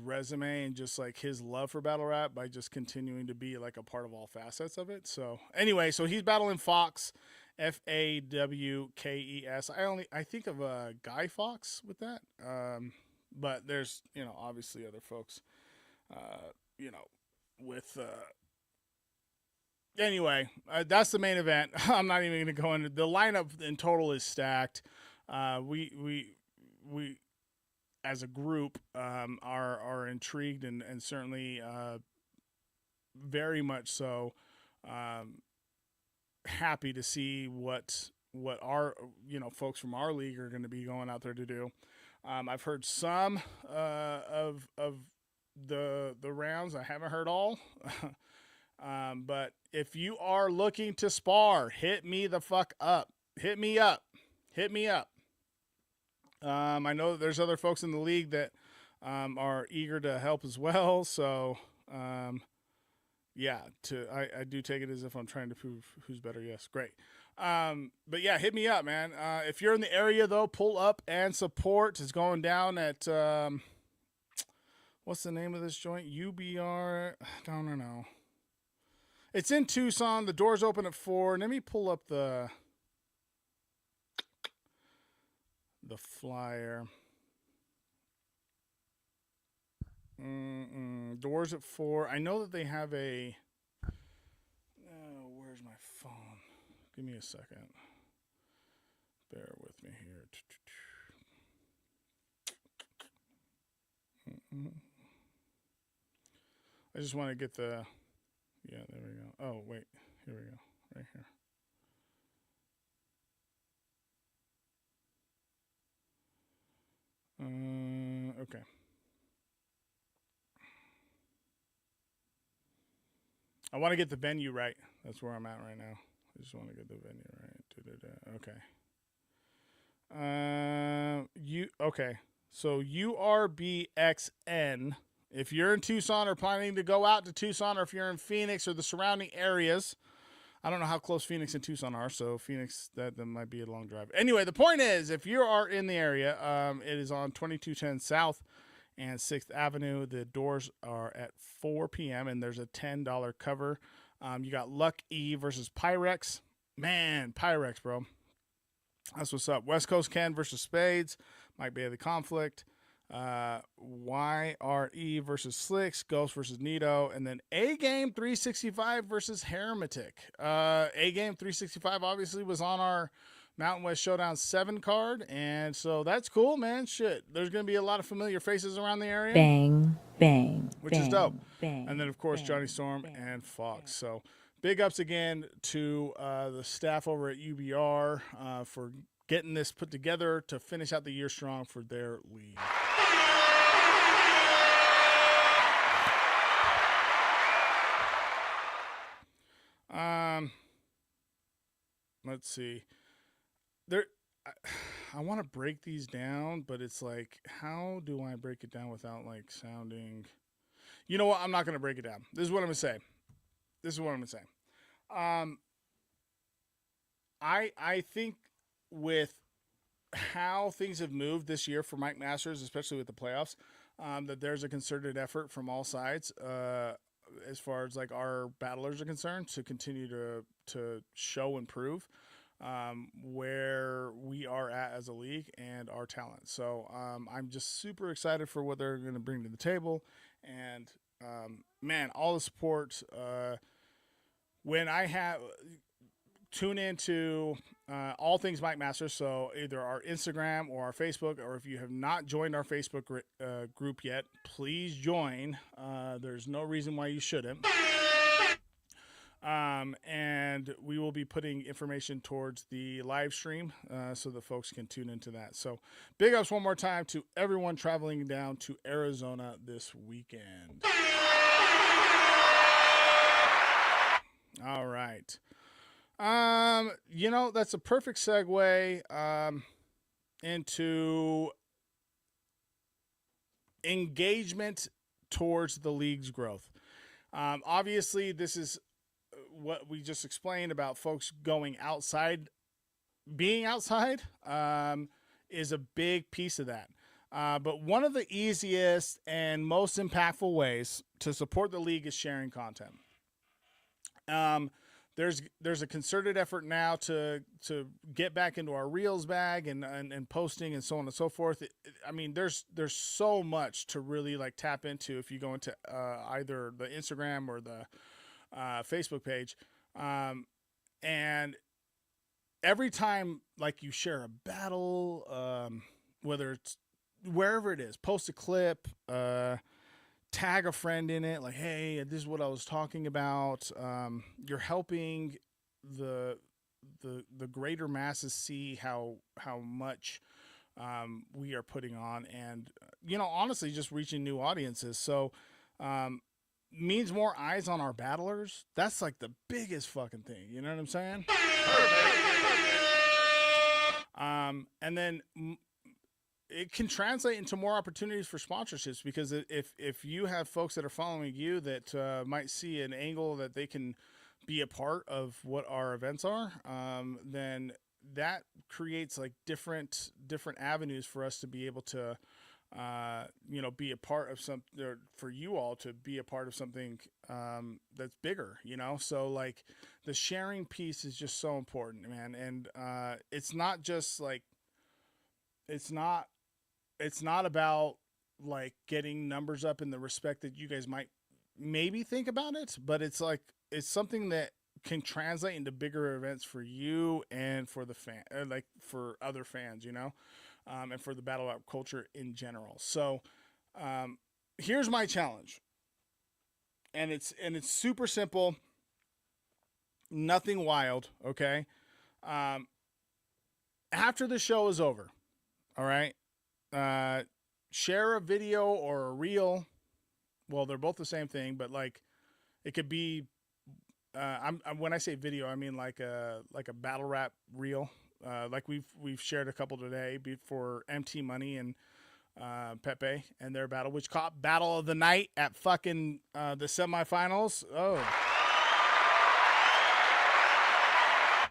resume and just like his love for battle rap by just continuing to be like a part of all facets of it. So anyway, so he's battling Fox, Fawkes. I think of Guy Fox with that. But there's, obviously other folks, with, anyway, that's the main event. I'm not even going to go into the lineup in total is stacked. We as a group are intrigued and certainly very much so happy to see what our folks from our league are going to be going out there to do. I've heard some of the rounds. I haven't heard all. But if you are looking to spar, hit me the fuck up. Hit me up. I know that there's other folks in the league that are eager to help as well. So, yeah, I do take it as if I'm trying to prove who's better. Yes, great. But yeah, hit me up, man. If you're in the area though, pull up and support. It's going down at what's the name of this joint? UBR. I don't know. It's in Tucson. The doors open at 4. Let me pull up the flyer. Doors at 4. I know that they have a. Oh, where's my phone? Give me a second. Bear with me here. I just want to get the. Yeah, there we go. Oh, wait. Here we go. Right here. Okay. I want to get the venue right. That's where I'm at right now. I just want to get the venue right. Okay. Okay. So URBXN. If you're in Tucson or planning to go out to Tucson, or if you're in Phoenix or the surrounding areas, I don't know how close Phoenix and Tucson are, so Phoenix, that might be a long drive. Anyway, the point is, if you are in the area, it is on 2210 South and 6th Avenue. The doors are at 4 p.m., and there's a $10 cover. You got Luck E versus Pyrex. Man, Pyrex, bro. That's what's up. West Coast Ken versus Spades. Might be the conflict. YRE versus Slicks, Ghost versus Nito, and then A Game 365 versus Hermetic. A Game 365 obviously was on our Mountain West Showdown 7 card, and so that's cool, man. Shit, there's gonna be a lot of familiar faces around the area. Bang, bang, which bang, is dope. Bang, and then of course bang, Johnny Storm bang, and Fox. So big ups again to the staff over at UBR for getting this put together to finish out the year strong for their league. Let's see. I want to break these down, but it's like, how do I break it down without like sounding? You know what? I'm not going to break it down. This is what I'm going to say. I think with how things have moved this year for Mike Masters, especially with the playoffs, that there's a concerted effort from all sides, as far as like our battlers are concerned, to continue to show and prove where we are at as a league and our talent. So I'm just super excited for what they're going to bring to the table, and man, all the support. When I have tune into all things Mike Masters, so either our Instagram or our Facebook, or if you have not joined our Facebook group yet, please join. There's no reason why you shouldn't. And we will be putting information towards the live stream so that folks can tune into that. So big ups one more time to everyone traveling down to Arizona this weekend. All right. That's a perfect segue into engagement towards the league's growth. Obviously, this is what we just explained about folks going outside. Being outside is a big piece of that. But one of the easiest and most impactful ways to support the league is sharing content. There's a concerted effort now to get back into our Reels bag and posting and so on and so forth. There's so much to really like tap into if you go into either the Instagram or the Facebook page. And every time like you share a battle, whether it's wherever it is, post a clip, tag a friend in it, like, hey, this is what I was talking about. You're helping the greater masses see how much we are putting on, and honestly, just reaching new audiences. So means more eyes on our battlers. That's like the biggest fucking thing. You know what I'm saying? And then it can translate into more opportunities for sponsorships, because if you have folks that are following you that might see an angle that they can be a part of what our events are, then that creates like different avenues for us to be able to be a part of something, or for you all to be a part of something that's bigger, so like the sharing piece is just so important, man. And it's not just like, it's not about like getting numbers up in the respect that you guys might maybe think about it, but it's like, it's something that can translate into bigger events for you and for the fan, like for other fans, and for the battle rap culture in general. So here's my challenge, and it's super simple, nothing wild. Okay. After the show is over, all right, share a video or a reel. Well, they're both the same thing, but like it could be, when I say video, I mean like a battle rap reel. Like we've shared a couple today for MT Money and Pepe and their battle, which caught battle of the night at fucking the semifinals. Oh,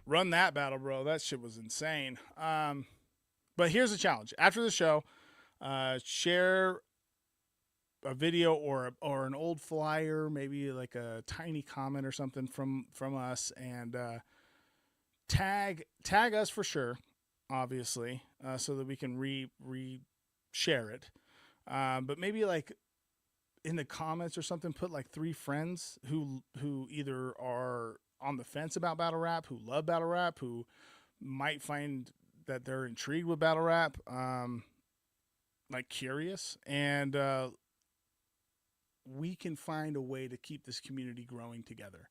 run that battle, bro. That shit was insane. But here's the challenge. After the show, share a video or an old flyer, maybe like a tiny comment or something from us, and tag us for sure, obviously, so that we can share it. But maybe like in the comments or something, put like 3 friends who either are on the fence about battle rap, who love battle rap, who might find that they're intrigued with battle rap, like curious, and we can find a way to keep this community growing together.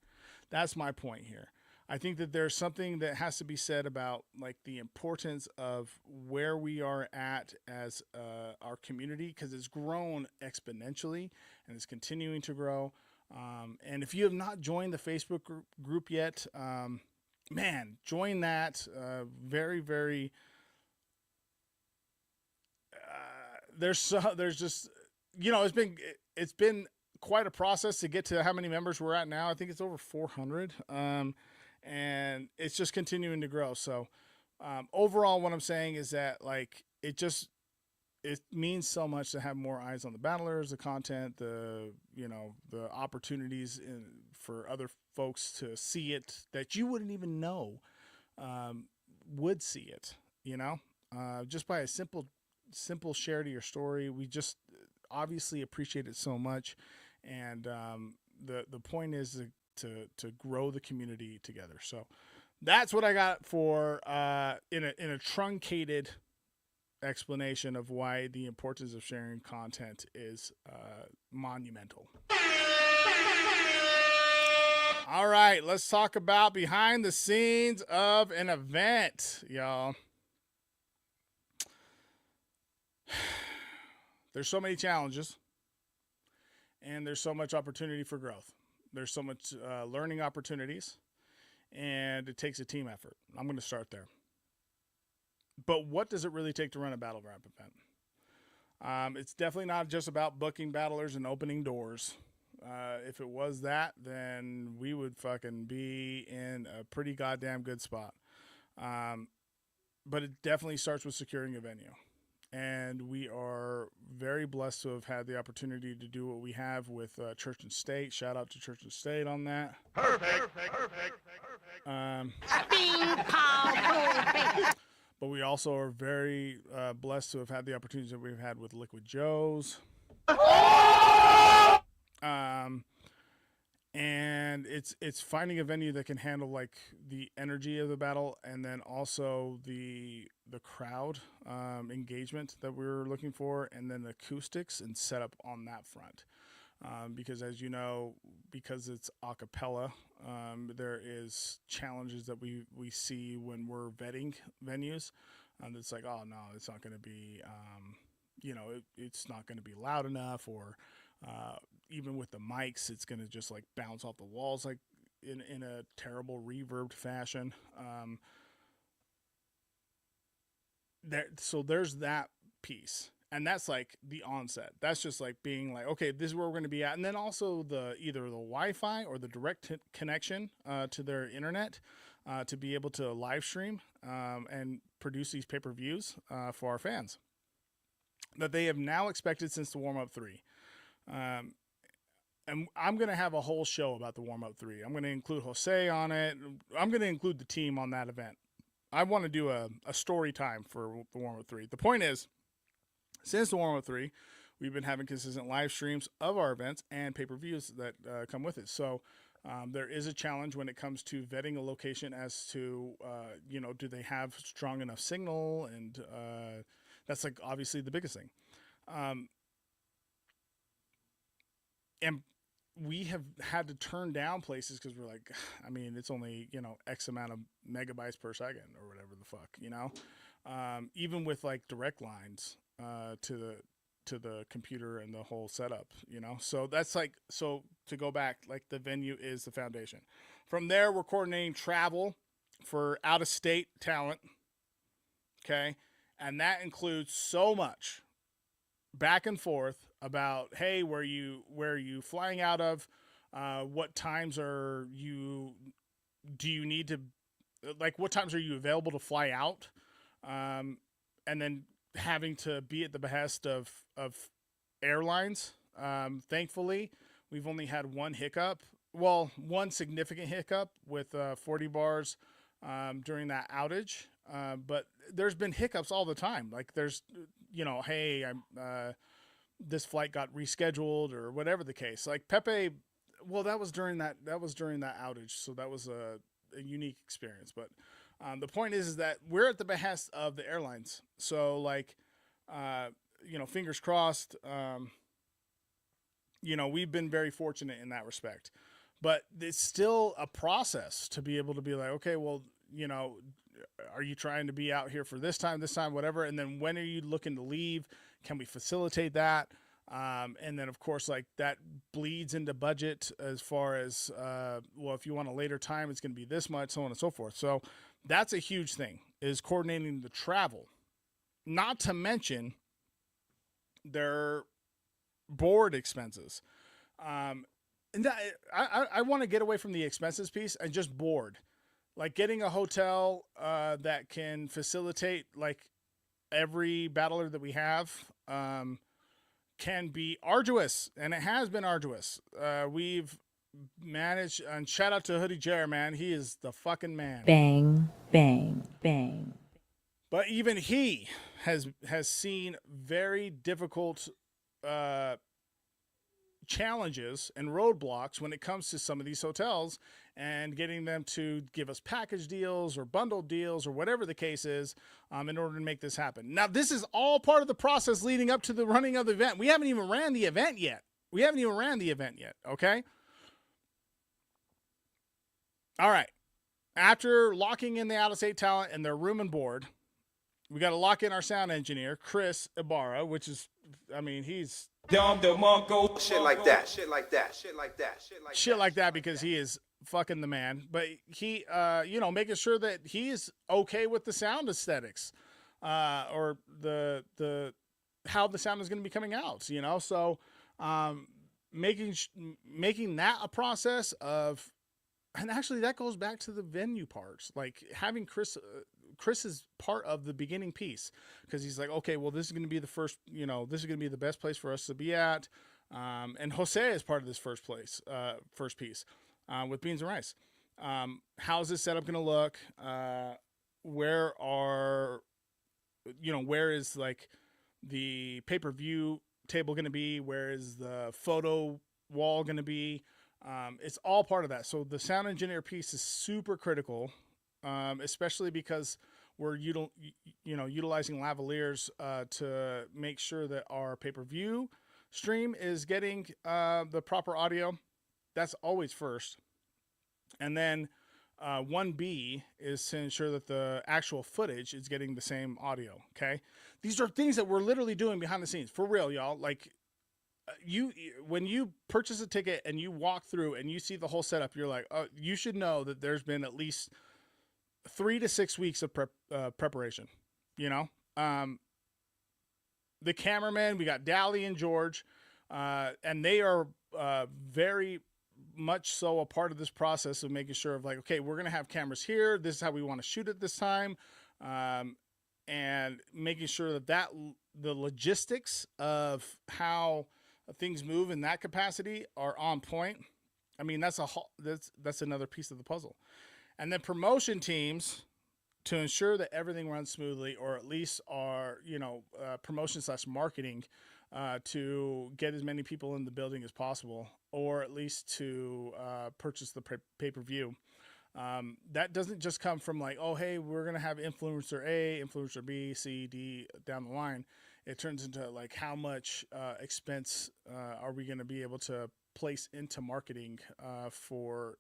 That's my point here. I think that there's something that has to be said about like the importance of where we are at as our community, because it's grown exponentially and it's continuing to grow. And if you have not joined the Facebook group yet, man, join that. Very, very. There's just, it's been quite a process to get to how many members we're at now. I think it's over 400. And it's just continuing to grow. So, overall, what I'm saying is that like, it means so much to have more eyes on the battlers, the content, the opportunities for other folks to see it that you wouldn't even know, would see it, just by a simple share to your story. We just obviously appreciate it so much. And, the point is to grow the community together. So that's what I got for in a truncated explanation of why the importance of sharing content is monumental. All right, let's talk about behind the scenes of an event, y'all. There's so many challenges, and there's so much opportunity for growth. There's so much learning opportunities, and it takes a team effort. I'm going to start there. But what does it really take to run a battle rap event? It's definitely not just about booking battlers and opening doors. If it was that, then we would fucking be in a pretty goddamn good spot. But it definitely starts with securing a venue. And we are very blessed to have had the opportunity to do what we have with Church and State. Shout out to Church and State on that. Perfect. But we also are very blessed to have had the opportunities that we've had with Liquid Joe's. And and it's finding a venue that can handle like the energy of the battle, and then also the crowd engagement that we're looking for, and then the acoustics and setup on that front. Because as you know, because it's a cappella, there is challenges that we see when we're vetting venues. It's like, oh no, it's not going to be, it's not going to be loud enough, or even with the mics, it's going to just like bounce off the walls like in a terrible reverbed fashion. So there's that piece. And that's like the onset. That's just like being like, okay, this is where we're going to be at. And then also either the Wi-Fi or the direct connection to their internet to be able to live stream and produce these pay-per-views for our fans that they have now expected since the warm-up 3. And I'm going to have a whole show about the warm-up 3. I'm going to include Jose on it. I'm going to include the team on that event. I want to do a story time for the warm-up 3. The point is, since the warm-up 3, we've been having consistent live streams of our events and pay-per-views that come with it. So there is a challenge when it comes to vetting a location as to, do they have strong enough signal? And that's like obviously the biggest thing. And we have had to turn down places because we're like, I mean, it's only, X amount of megabytes per second or whatever the fuck, even with like direct lines to the computer and the whole setup, so that's like, so to go back, like the venue is the foundation. From there, we're coordinating travel for out of state talent. Okay. And that includes so much back and forth about, hey, where are you flying out of? What times do you need to, like, what times are you available to fly out? And then having to be at the behest of airlines. Thankfully, we've only had one significant hiccup with 40 bars during that outage. But there's been hiccups all the time. Like there's, hey, this flight got rescheduled or whatever the case. Like Pepe, well, that was during that outage. So that was a unique experience. But the point is that we're at the behest of the airlines. So like, fingers crossed, we've been very fortunate in that respect, but it's still a process to be able to be like, okay, well, are you trying to be out here for this time, whatever? And then when are you looking to leave? Can we facilitate that? And then of course, like that bleeds into budget as far as, if you want a later time, it's going to be this much, so on and so forth. So that's a huge thing, is coordinating the travel, not to mention their board expenses. And that, I want to get away from the expenses piece and just board, like getting a hotel that can facilitate like every battler that we have can be arduous, and it has been arduous. We've managed, and shout out to Hoodie Jer, man. He is the fucking man. Bang, bang, bang. But even he has seen very difficult challenges and roadblocks when it comes to some of these hotels and getting them to give us package deals or bundled deals or whatever the case is in order to make this happen. Now, this is all part of the process leading up to the running of the event. We haven't even ran the event yet. Okay? All right. After locking in the out-of-state talent and their room and board, we got to lock in our sound engineer, Chris Ibarra, which is, he's... Shit like that, because he is fucking the man. But he, making sure that he's okay with the sound aesthetics, or the how the sound is going to be coming out. So making that a process of, and actually that goes back to the venue parts, like having Chris is part of the beginning piece, because he's like, okay, well, this is going to be the first, this is going to be the best place for us to be at. And Jose is part of this first piece with Beans and Rice. How's this setup going to look? Where is like the pay-per-view table going to be? Where is the photo wall going to be? It's all part of that. So the sound engineer piece is super critical, especially because we're utilizing lavaliers to make sure that our pay-per-view stream is getting the proper audio. That's always first. And then 1B is to ensure that the actual footage is getting the same audio, okay? These are things that we're literally doing behind the scenes. For real, y'all. Like, when you purchase a ticket and you walk through and you see the whole setup, you're like, oh, you should know that there's been at least 3 to 6 weeks of preparation, you know? The cameramen, we got Dally and George, and they are very much so a part of this process of making sure of like, okay, we're going to have cameras here. This is how we want to shoot it this time. And making sure that the logistics of how things move in that capacity are on point. I mean, that's another piece of the puzzle. And then promotion teams to ensure that everything runs smoothly, or at least our, promotion / marketing to get as many people in the building as possible, or at least to purchase the pay-per-view. That doesn't just come from like, oh, hey, we're going to have influencer A, influencer B, C, D down the line. It turns into like, how much expense are we going to be able to place into marketing for,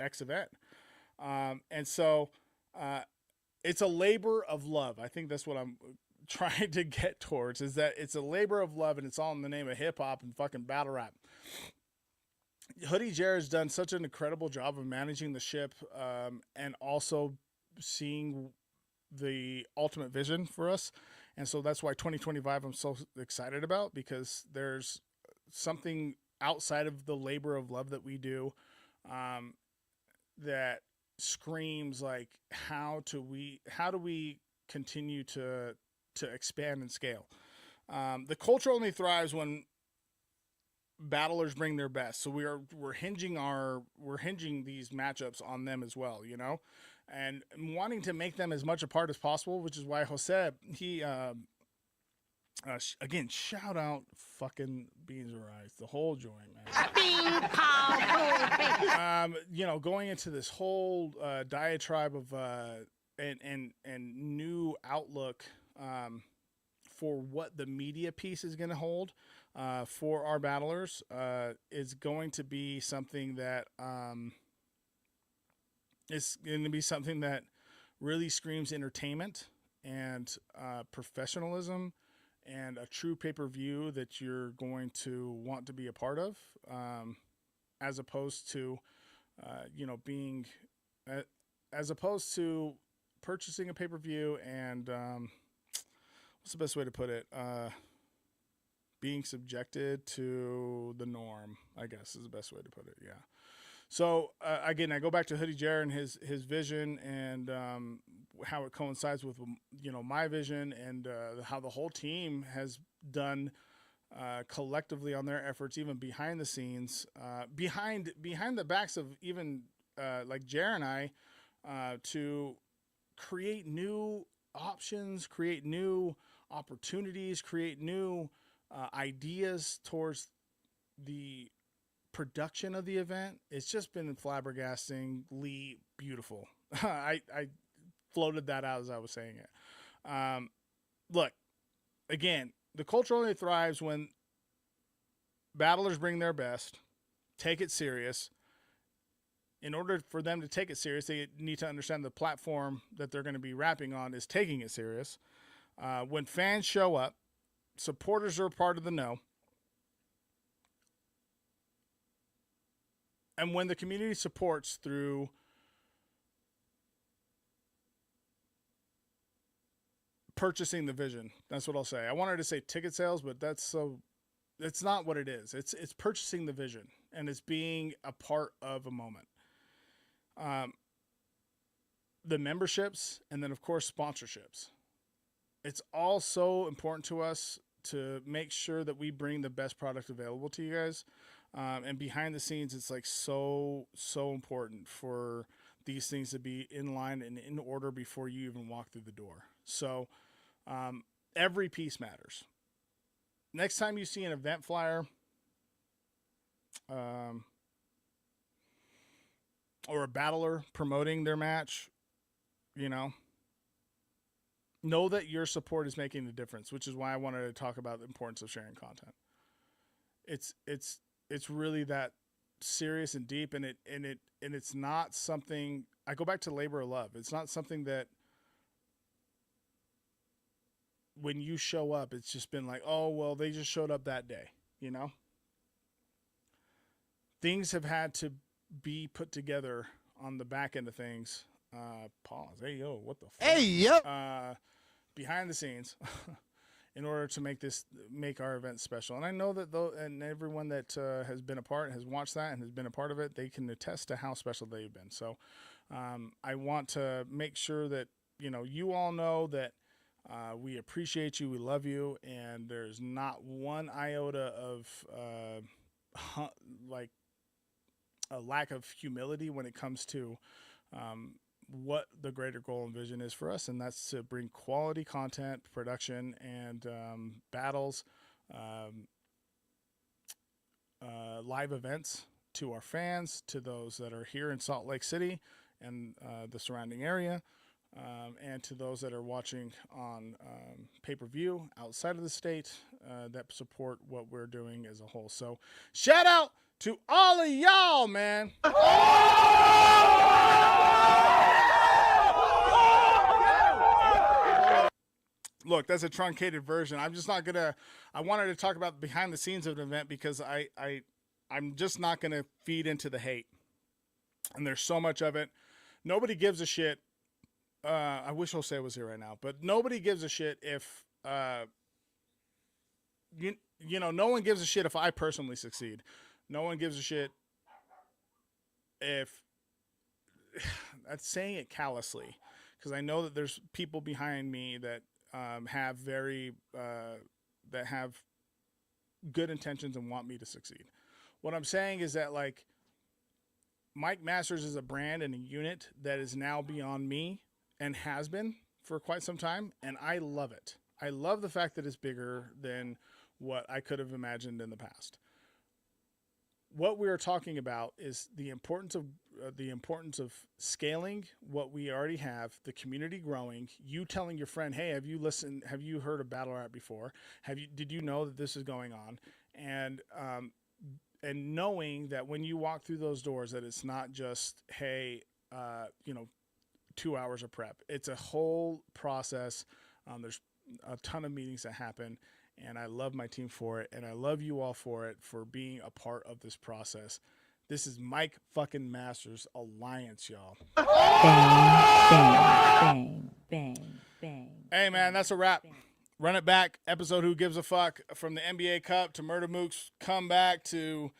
X event. And so it's a labor of love. I think that's what I'm trying to get towards, is that it's a labor of love, and it's all in the name of hip hop and fucking battle rap. Hoodie Jared's done such an incredible job of managing the ship, and also seeing the ultimate vision for us. And so that's why 2025 I'm so excited about, because there's something outside of the labor of love that we do that screams like, how do we continue to expand and scale? The culture only thrives when battlers bring their best. So we're hinging these matchups on them as well, and wanting to make them as much a part as possible, which is why Jose, he again, shout out fucking Beans or Rice, the whole joint, man. Going into this whole diatribe of and new outlook for what the media piece is going to hold for our battlers is going to be something that is going to be something that really screams entertainment and professionalism and a true pay-per-view that you're going to want to be a part of, as opposed to as opposed to purchasing a pay-per-view and what's the best way to put it? Being subjected to the norm, I guess, is the best way to put it. Yeah. So again, I go back to Hoodie Jared and his vision, and how it coincides with my vision, and how the whole team has done collectively on their efforts, even behind the scenes, behind the backs of even like Jared and I, to create new options, create new opportunities, create new ideas towards the production of the event. It's just been flabbergastingly beautiful. I floated that out as I was saying it. Look, again, the culture only thrives when battlers bring their best, take it serious. In order for them to take it serious, they need to understand the platform that they're going to be rapping on is taking it serious. When fans show up, supporters are a part of the know. And when the community supports through purchasing the vision, that's what I'll say. I wanted to say ticket sales, but that's not what it is. It's purchasing the vision, and it's being a part of a moment. The memberships, and then of course sponsorships. It's all so important to us to make sure that we bring the best product available to you guys. And behind the scenes, it's like so important for these things to be in line and in order before you even walk through the door. So every piece matters. Next time you see an event flyer, or a battler promoting their match, know that your support is making the difference, which is why I wanted to talk about the importance of sharing content. It's really that serious and deep, and it's not something. I go back to labor of love. It's not something that when you show up, it's just been like, oh well, they just showed up that day. Things have had to be put together on the back end of things. Pause. Hey yo, what the fuck? Hey yo. Behind the scenes, in order to make our event special. And I know that and everyone that has been a part, has watched that and has been a part of it, they can attest to how special they've been. So I want to make sure that you all know that we appreciate you, we love you, and there's not one iota of like a lack of humility when it comes to what the greater goal and vision is for us, and that's to bring quality content, production, and battles, live events to our fans, to those that are here in Salt Lake City and the surrounding area, and to those that are watching on pay-per-view outside of the state that support what we're doing as a whole. So shout out to all of y'all, man. Look, that's a truncated version. I'm just not gonna. I wanted to talk about behind the scenes of an event because I'm just not gonna feed into the hate. And there's so much of it. Nobody gives a shit. I wish Jose was here right now, but nobody gives a shit if no one gives a shit if I personally succeed. No one gives a shit if that's saying it callously, because I know that there's people behind me that have that have good intentions and want me to succeed. What I'm saying is that, like, Mike Masters is a brand and a unit that is now beyond me and has been for quite some time, and I love it. I love the fact that it's bigger than what I could have imagined in the past. What we are talking about is the importance of scaling what we already have, the community growing, you telling your friend, hey, have you heard of Battle Rap before? Did you know that this is going on? And knowing that when you walk through those doors, that it's not just, hey, 2 hours of prep. It's a whole process. There's a ton of meetings that happen, and I love my team for it, and I love you all for it, for being a part of this process. This is Mike fucking Masters Alliance, y'all. Bang, bang, bang, bang. Hey, man, that's a wrap. Run it back. Episode Who Gives a Fuck, from the NBA Cup to Murda Mook's comeback to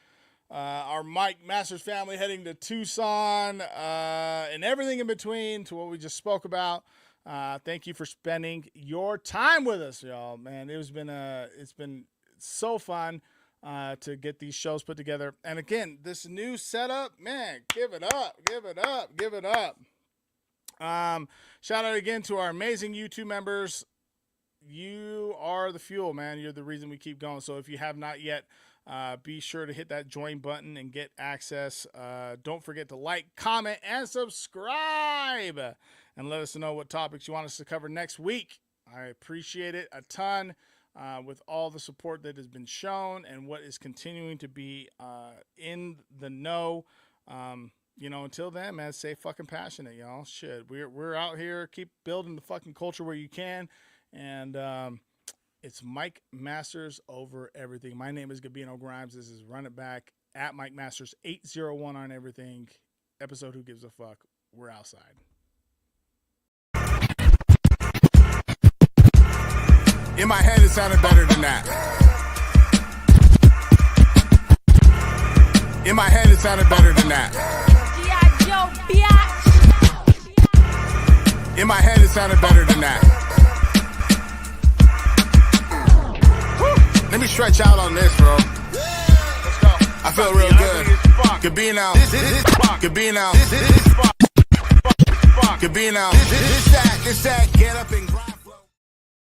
our Mike Masters family heading to Tucson, and everything in between, to what we just spoke about. Thank you for spending your time with us, y'all. Man, it's been so fun to get these shows put together. And again, this new setup, man, give it up. Shout out again to our amazing YouTube members. You are the fuel, man. You're the reason we keep going. So if you have not yet, be sure to hit that join button and get access. Don't forget to like, comment, and subscribe, and let us know what topics you want us to cover next week. I appreciate it a ton, with all the support that has been shown and what is continuing to be in the know. Until then, man, stay fucking passionate, y'all. Shit, we're out here. Keep building the fucking culture where you can. And it's Mike Masters over everything. My name is Gabino Grhymes. This is Run It Back at Mike Masters 801 on everything. Episode Who Gives a Fuck. We're outside. In my head, it sounded better than that. In my head, it sounded better than that. In my head, it sounded better than that. Let me stretch out on this, bro. Let's go. I feel real good. Gabino. Gabino. Gabino. This that, get up and grind.